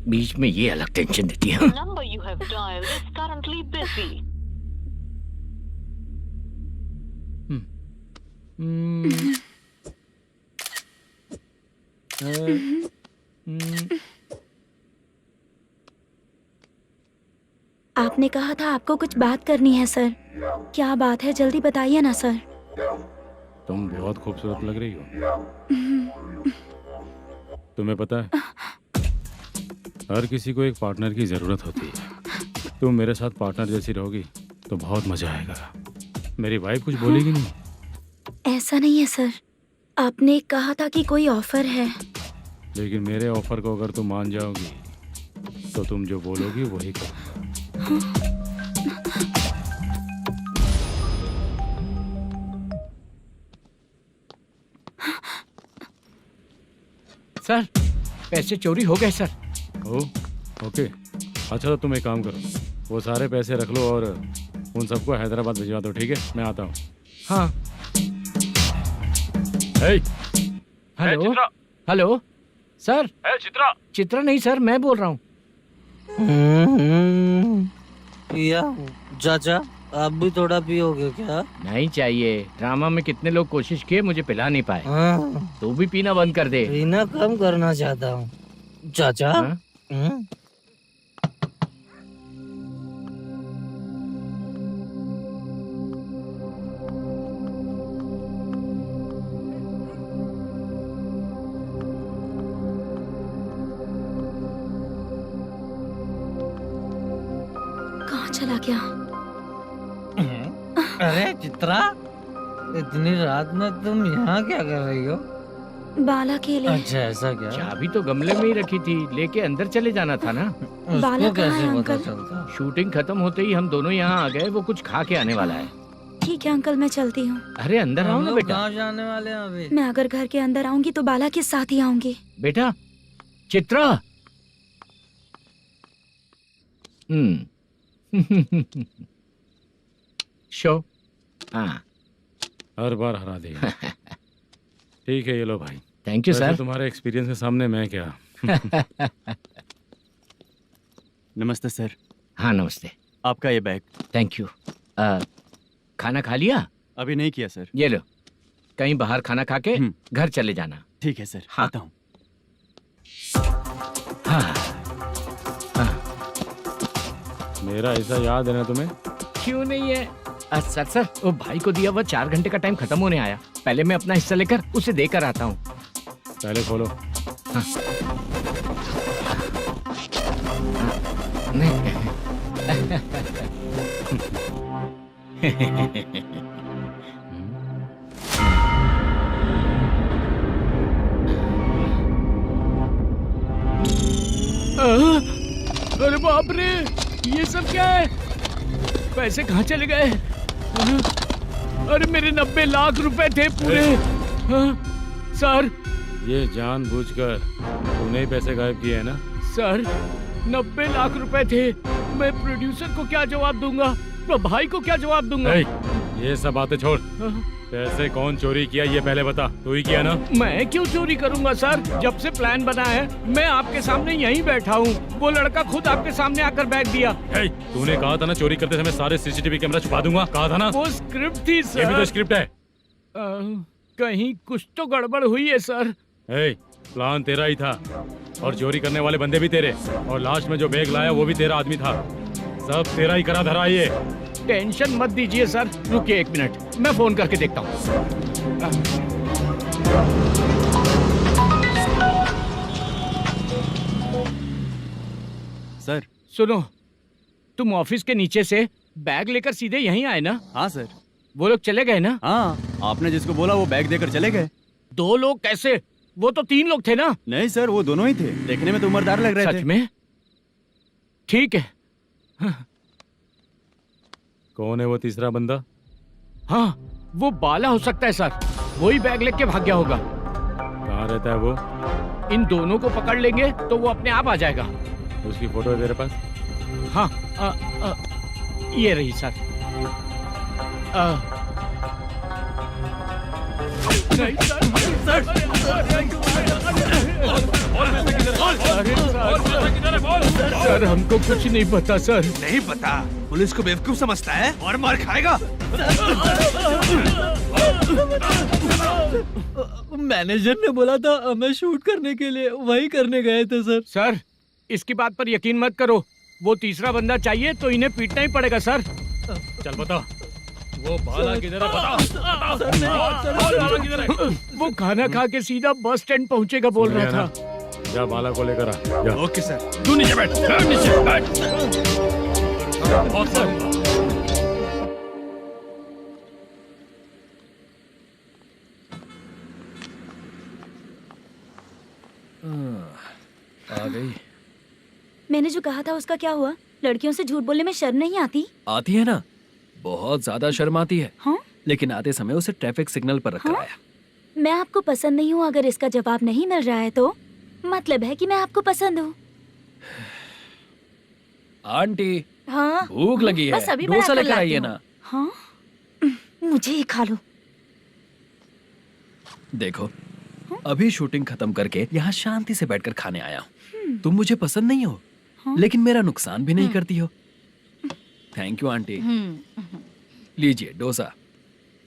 बीच में ये अलग टेंशन देती है। The number you have dialed is currently busy. आपने कहा था आपको कुछ बात करनी है सर। क्या बात है, जल्दी बताइए ना सर। तुम बहुत खूबसूरत लग रही हो। तुम्हें पता है, हर किसी को एक पार्टनर की जरूरत होती है। तुम मेरे साथ पार्टनर जैसी रहोगी तो बहुत मजा आएगा। मेरी वाइफ कुछ बोलेगी नहीं। ऐसा नहीं है सर, आपने कहा था कि कोई ऑफर है। लेकिन मेरे ऑफर को अगर तुम मान जाओगी तो तुम जो बोलोगी वही करूँगा। सर पैसे चोरी हो गए सर। ओ, ओके। अच्छा तो तुम एक काम करो, वो सारे पैसे रख लो और उन सबको हैदराबाद भिजवा दो, ठीक है? मैं आता हूँ। हाँ। Hey, hello hello sir. Chitra. Chitra नहीं सर, मैं बोल रहा हूँ। या चाचा आप भी थोड़ा पियोगे क्या? नहीं चाहिए। ड्रामा में कितने लोग कोशिश किए, मुझे पिला नहीं पाए। हाँ। तू भी पीना बंद कर दे। पीना कम करना चाहता हूँ चाचा। हाँ? कहाँ चला गया? अरे चित्रा, इतनी रात में तुम यहाँ क्या कर रही हो? बाला के लिए। अच्छा ऐसा क्या? चाबी तो गमले में ही रखी थी, लेके अंदर चले जाना था ना। बाला उसको कहाँ कैसे है पता अंकल? चलता? शूटिंग खत्म होते ही हम दोनों यहाँ आ गए। वो कुछ खा के आने वाला है। ठीक है अंकल, मैं चलती हूँ। अरे अंदर आओ हम ना लोग बेटा। कहाँ जाने वाले हैं अभी? मैं अगर घर के अंदर आऊंगी तो बाला के साथ ही आऊंगी। बेटा चित्रा। शो। हाँ हर बार हरा देगा। ठीक है, ये लो भाई। थैंक यू वैसे सर। तुम्हारे एक्सपीरियंस के सामने मैं क्या। नमस्ते सर। हाँ नमस्ते। आपका ये बैग। Thank you. खाना खा लिया? अभी नहीं किया सर। ये लो, कहीं बाहर खाना खा के घर चले जाना। ठीक है सर। हाँ। आता हूँ। हाँ। मेरा ऐसा याद है ना तुम्हें? क्यों नहीं है? सर सर, वो भाई को दिया हुआ 4 घंटे का टाइम खत्म होने आया। पहले मैं अपना हिस्सा लेकर उसे देकर आता हूँ। पहले खोलो। हाँ। अरे बाप रे, ये सब क्या है? पैसे कहाँ चले गए? अरे मेरे 90 लाख रुपए थे पूरे। सर ये जानबूझकर तूने ही पैसे गायब किए हैं ना? सर 90 लाख रुपए थे। मैं प्रोड्यूसर को क्या जवाब दूंगा, तो भाई को क्या जवाब दूंगा? ये सब बातें छोड़। पैसे कौन चोरी किया ये पहले बता। तू ही किया ना? मैं क्यों चोरी करूंगा सर? जब से प्लान बना है मैं आपके सामने यहीं बैठा हूँ। वो लड़का खुद आपके सामने आकर बैग दिया। तूने कहा था ना चोरी करते समय सारे सीसीटीवी कैमरा छुपा दूंगा, कहा था ना? वो स्क्रिप्ट थी सर। ये भी तो स्क्रिप्ट है। कहीं कुछ तो गड़बड़ हुई है सर। प्लान तेरा ही था और चोरी करने वाले बंदे भी तेरे, और लास्ट में जो बैग लाया वो भी तेरा आदमी था। सब तेरा ही करा धरा। ये टेंशन मत दीजिए सर। रुकिए 1 मिनट, मैं फोन करके देखता हूँ। सर सुनो, तुम ऑफिस के नीचे से बैग लेकर सीधे यहीं आए ना? हाँ सर। वो लोग चले गए ना? हाँ, आपने जिसको बोला वो बैग देकर चले गए। 2 लोग कैसे? वो तो 3 लोग थे ना? नहीं सर, वो दोनों ही थे। देखने में तो उम्रदार लग रहे थे। सच में? ठीक है। कौन है वो तीसरा बंदा? हाँ, वो बाला हो सकता है सर। वही बैग लेके भाग गया होगा। कहाँ रहता है वो? इन दोनों को पकड़ लेंगे तो वो अपने आप आ जाएगा। उसकी फोटो है तेरे पास? हाँ, ये रही सर। नहीं सर, हमको कुछ नहीं पता सर। नहीं पता? पुलिस को बेवकूफ समझता है और मार खाएगा। मैनेजर ने बोला था हमें शूट करने के लिए, वही करने गए थे सर। सर इसकी बात पर यकीन मत करो। वो तीसरा बंदा चाहिए तो इन्हें पीटना ही पड़ेगा सर। चल बता, वो बाला किधर है? बता। वो खाना खा के सीधा बस स्टैंड पहुंचेगा बोल रहा था। जा बाला को लेकर आ। जा। Okay sir. तू नीचे बैठ। नीचे बैठ। आ गई। मैंने जो कहा था उसका क्या हुआ? लड़कियों से झूठ बोलने में शर्म नहीं आती? आती है ना, बहुत ज्यादा शर्म आती है। हाँ? लेकिन आते समय उसे ट्रैफिक सिग्नल पर रखा है। मैं आपको पसंद नहीं हूँ, अगर इसका जवाब नहीं मिल रहा है तो मतलब है कि मैं आपको पसंद हूँ। आंटी हाँ भूख लगी है, बस अभी डोसा बनाकर लेकर लाती आइए हूँ। ना। हाँ मुझे ही खा लो। देखो अभी शूटिंग खत्म करके यहाँ शांति से बैठकर खाने आया हूँ। तुम मुझे पसंद नहीं हो, लेकिन मेरा नुकसान भी नहीं करती हो। Thank you aunty. लीजिए डोसा।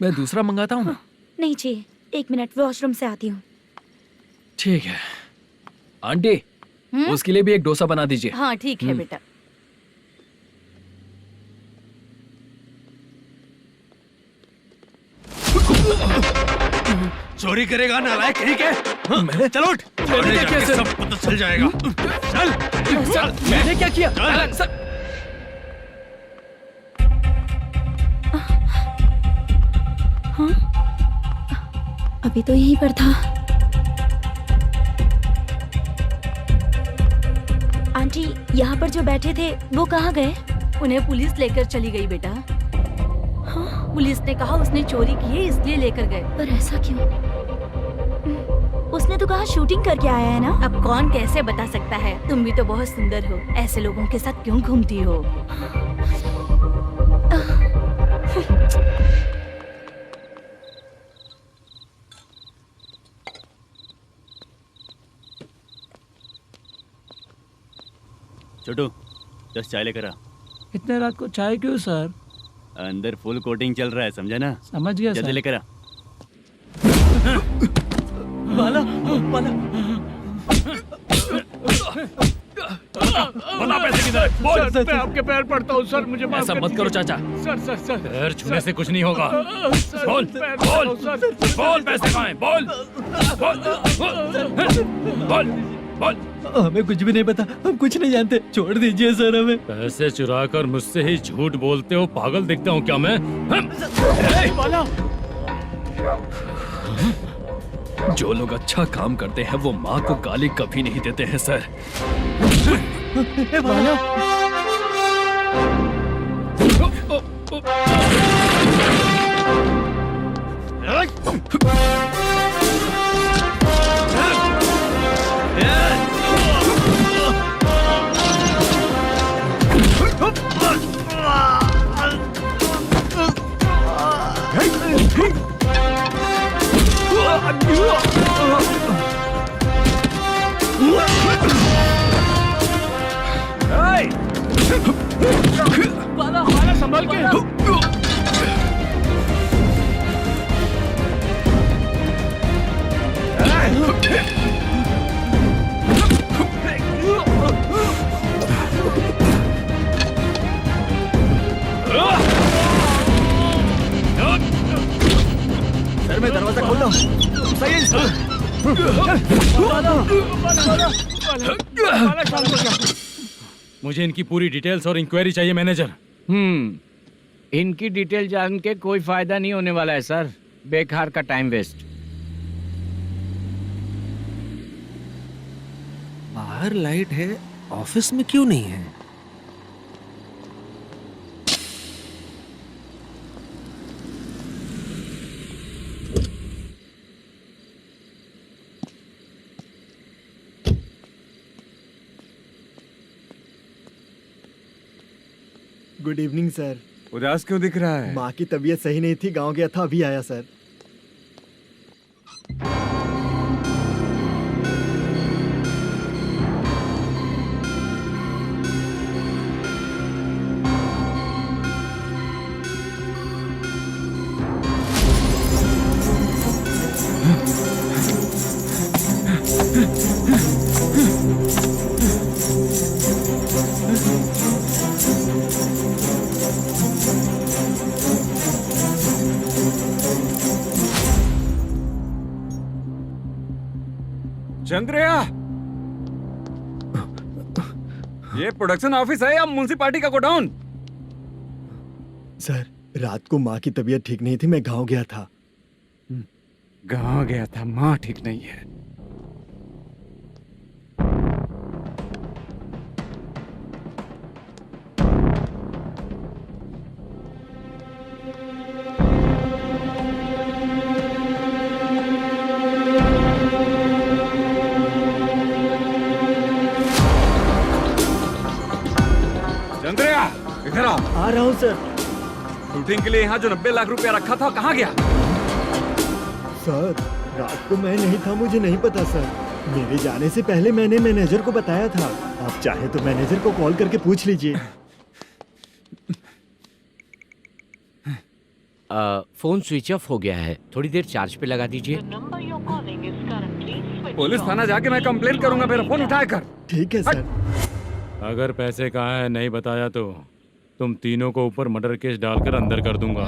मैं दूसरा मंगाता हूँ ना। नहीं चाहिए, 1 मिनट वॉशरूम से आती हूँ। ठीक है आंटी, उसके लिए भी एक डोसा बना दीजिए। हाँ ठीक है बेटा। चोरी करेगा नालायक कहीं के? मैंने चलो उठ, मैंने क्या किया सर? सब पता चल जाएगा। चल सर मैंने क्या किया? सर हाँ अभी तो यहीं पर था। आंटी यहाँ पर जो बैठे थे वो कहाँ गए? उन्हें पुलिस लेकर चली गई बेटा। हाँ पुलिस ने कहा उसने चोरी की है इसलिए लेकर गए। पर ऐसा क्यों? उसने तो कहा शूटिंग करके आया है ना। अब कौन कैसे बता सकता है? तुम भी तो बहुत सुंदर हो, ऐसे लोगों के साथ क्यों घूमती हो? छोटू 10 चाय लेकर आ। इतने रात को चाय क्यों सर? अंदर फुल कोटिंग चल रहा है, समझा ना? समझ गया जल्दी सर। लेकर आ। बाला बाला बता पैसे किधर है? बोल। मैं आपके पैर पड़ता हूँ सर, मुझे माफ ऐसा कर मत दीजिए। करो चाचा। सर सर सर पैर छूने से कुछ नहीं होगा। सर, बोल पैर बोल पड़ता हूँ, सर। बोल, पैसे कहाँ हैं? बोल बोल बोल बोल। हमें कुछ भी नहीं पता, हम कुछ नहीं जानते, छोड़ दीजिए सर हमें। पैसे चुराकर मुझसे ही झूठ बोलते हो, पागल दिखता हूँ क्या मैं? जो लोग अच्छा काम करते हैं वो माँ को गाली कभी नहीं देते हैं सर। बाला संभल के। सर मैं दरवाजा खोल रहा हूँ। मुझे इनकी पूरी डिटेल्स और इंक्वायरी चाहिए मैनेजर। इनकी डिटेल जान के कोई फायदा नहीं होने वाला है सर, बेकार का टाइम वेस्ट। बाहर लाइट है, ऑफिस में क्यों नहीं है? Good evening sir. उदास क्यों दिख रहा है? माँ की तबीयत सही नहीं थी, गांव गया था, अभी आया सर। चंद्रया, ये प्रोडक्शन ऑफिस है या म्युनिसिपालिटी का गोडाउन? सर रात को माँ की तबीयत ठीक नहीं थी, मैं गांव गया था। गांव गया था, माँ ठीक नहीं है। सर। शूटिंग के लिए यहाँ जो 90 लाख रुपया रखा था कहाँ गया? सर रात को मैं नहीं था, मुझे नहीं पता सर। मेरे जाने से पहले मैंने मैनेजर को बताया था। आप चाहे तो मैनेजर को कॉल करके पूछ लीजिए। फोन स्विच ऑफ हो गया है, थोड़ी देर चार्ज पे लगा दीजिए। पुलिस थाना जाके मैं कंप्लेन करूंगा, मेरा फोन उठाया कर। ठीक है सर। अगर पैसे कहाँ है नहीं बताया तो तुम तीनों को ऊपर मर्डर केस डालकर अंदर कर दूंगा।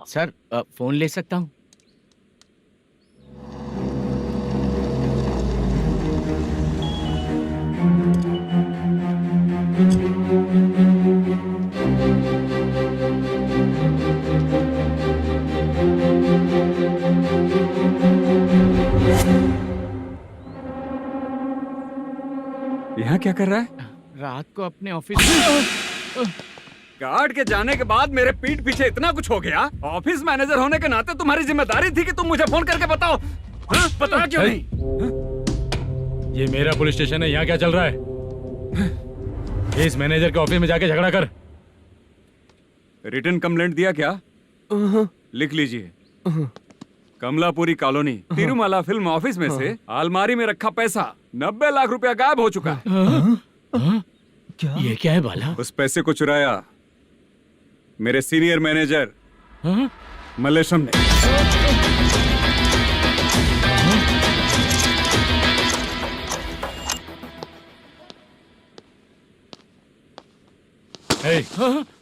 सर फोन ले सकता हूँ? यहाँ क्या कर रहा है? रात को अपने ऑफिस गार्ड के जाने के बाद मेरे पीठ पीछे इतना कुछ हो गया। ऑफिस मैनेजर होने के नाते तुम्हारी जिम्मेदारी थी कि तुम मुझे फोन करके बताओ। हाँ? पता क्यों नहीं? ये मेरा पुलिस स्टेशन है, यहाँ क्या चल रहा है? इस मैनेजर के ऑफिस में जाके झगड़ा कर। रिटन कंप्लेंट दिया क्या? लिख लीजिए। Kamalapuri colony Tirumala film office में से अलमारी में रखा पैसा 90 लाख रुपया गायब हो चुका है। क्या? ये क्या है बाला? उस पैसे को चुराया मेरे सीनियर मैनेजर मल्लेशम ने।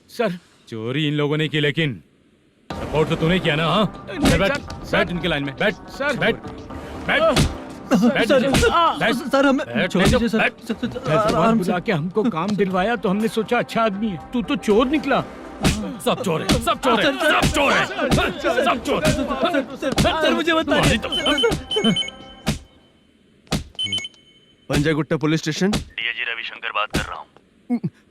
सर चोरी इन लोगों ने की, लेकिन सपोर्ट तो तूने किया ना? हाँ बैठ इनके लाइन में, बैठ सर, बैठ बैठ सर हमें छोड़ दीजिए सर। आराम से आके हमको काम दिलवाया तो हमने सोचा अच्छा आदमी है। तू तो चोर निकला। सब चोर है, सब चोर है, सब चोर है, सब चोर है। सर मुझे बताइए। Panjagutta police station. DIG Ravishankar बात कर रहा हूँ।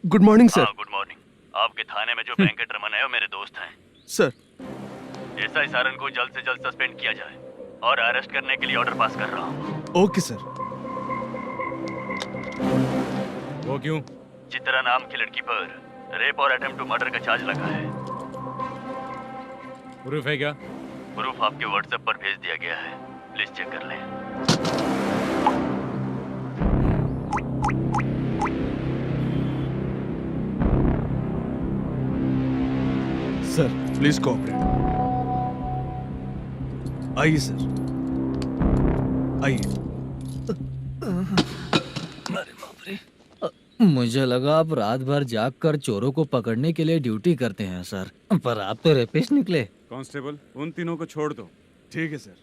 Good morning sir. Good morning. आपके थाने में जो वेंकट रमन है वो मेरे दोस्त हैं। सर एसआई सारन को जल्द से जल्द सस्पेंड किया जाए और अरेस्ट करने के लिए ऑर्डर पास कर रहा हूँ। Okay sir. वो क्यों? चित्रा नाम की लड़की पर रेप और अटेम्प्ट टू मर्डर का चार्ज लगा है। प्रूफ है क्या? प्रूफ आपके व्हाट्सएप पर भेज दिया गया है, प्लीज चेक कर लें। Sir please cooperate. आइए सर, आइए। अरे बाप रे, मुझे लगा आप रात भर जाग कर चोरों को पकड़ने के लिए ड्यूटी करते हैं सर, पर आप तो रेपिस्ट निकले। कांस्टेबल उन तीनों को छोड़ दो। ठीक है सर,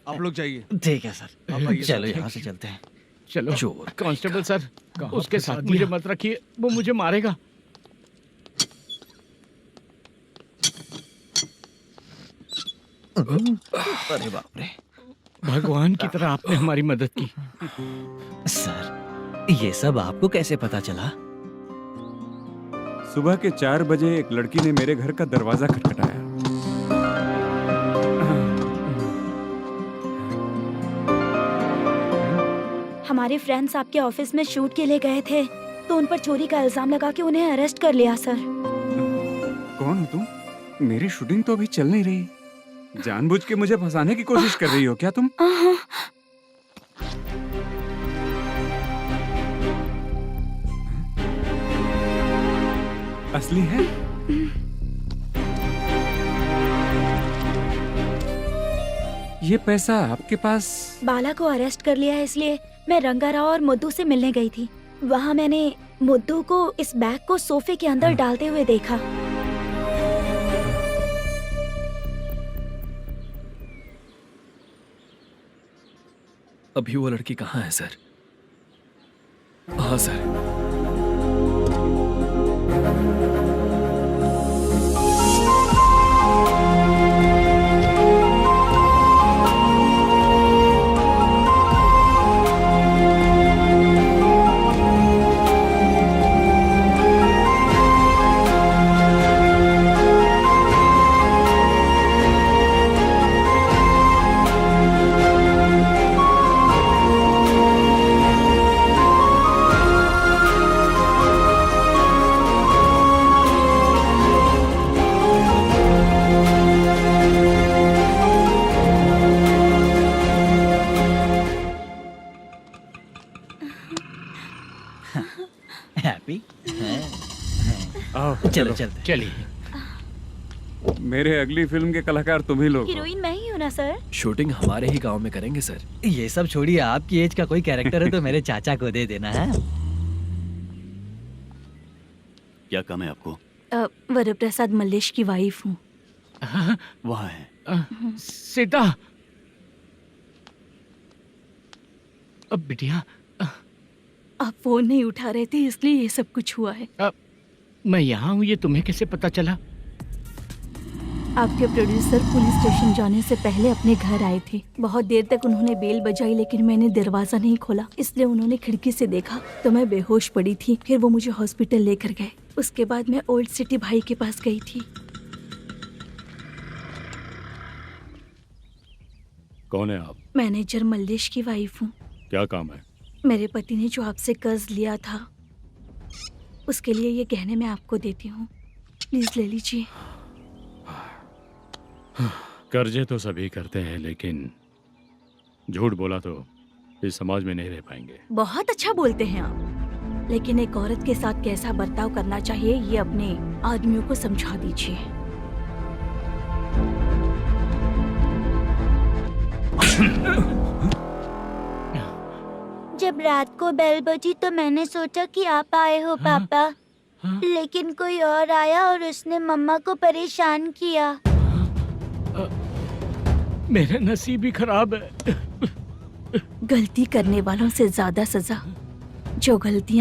आप लोग जाइए। ठीक है सर, आप आइए चलो सर। यहाँ से चलते हैं। चलो चोर कांस्टेबल सर, उसके साथ मुझे मत रखिए, वो मुझे मारेगा। अरे बाप रे, भगवान की तरह आपने हमारी मदद की। सर ये सब आपको कैसे पता चला? सुबह के 4 बजे एक लड़की ने मेरे घर का दरवाजा खटखटाया। हमारे फ्रेंड्स आपके ऑफिस में शूट के लिए गए थे तो उन पर चोरी का इल्जाम लगा के उन्हें अरेस्ट कर लिया सर। कौन हो तुम? मेरी शूटिंग तो अभी चल नहीं रही। जानबूझ के मुझे फंसाने की कोशिश कर रही हो क्या तुम? असली है? ये पैसा आपके पास? बाला को अरेस्ट कर लिया है इसलिए मैं रंगाराव और मुद्दू से मिलने गई थी। वहाँ मैंने मुद्दू को इस बैग को सोफे के अंदर डालते हुए देखा। अभी वो लड़की कहाँ है सर? हाँ सर। आओ चलो चलते। चलिए। मेरे अगली फिल्म के कलाकार तुम ही लोग हो। हीरोइन मैं ही हूँ ना सर। शूटिंग हमारे ही गांव में करेंगे सर। ये सब छोड़िए, आपकी एज का कोई कैरेक्टर है तो मेरे चाचा को दे देना है। क्या काम है आपको? वरप्रसाद मल्लेश की वाइफ हूँ। वहाँ है। सीता। अब बिटिया आप फोन नहीं उठा रहे थे इसलिए ये सब कुछ हुआ है। मैं यहाँ हूँ, ये तुम्हें कैसे पता चला? आपके प्रोड्यूसर पुलिस स्टेशन जाने से पहले अपने घर आए थे। बहुत देर तक उन्होंने बेल बजाई लेकिन मैंने दरवाजा नहीं खोला, इसलिए उन्होंने खिड़की से देखा तो मैं बेहोश पड़ी थी। फिर वो मुझे हॉस्पिटल लेकर गए। उसके बाद मैं ओल्ड सिटी भाई के पास गई थी। कौन है आप? मैनेजर मल्लेश की वाइफ हूँ। क्या काम है? मेरे पति ने जो आपसे कर्ज लिया था उसके लिए ये गहने मैं आपको देती हूँ, प्लीज ले लीजिए। कर्जे तो सभी करते हैं, लेकिन झूठ बोला तो इस समाज में नहीं रह पाएंगे। बहुत अच्छा बोलते हैं आप, लेकिन एक औरत के साथ कैसा बर्ताव करना चाहिए ये अपने आदमियों को समझा दीजिए। जब रात को बेल बजी तो मैंने सोचा कि आप आए हो पापा, लेकिन कोई और आया और उसने मम्मा को परेशान किया। मेरा नसीब ही खराब है। गलती करने वालों से ज्यादा सजा जो गलतियां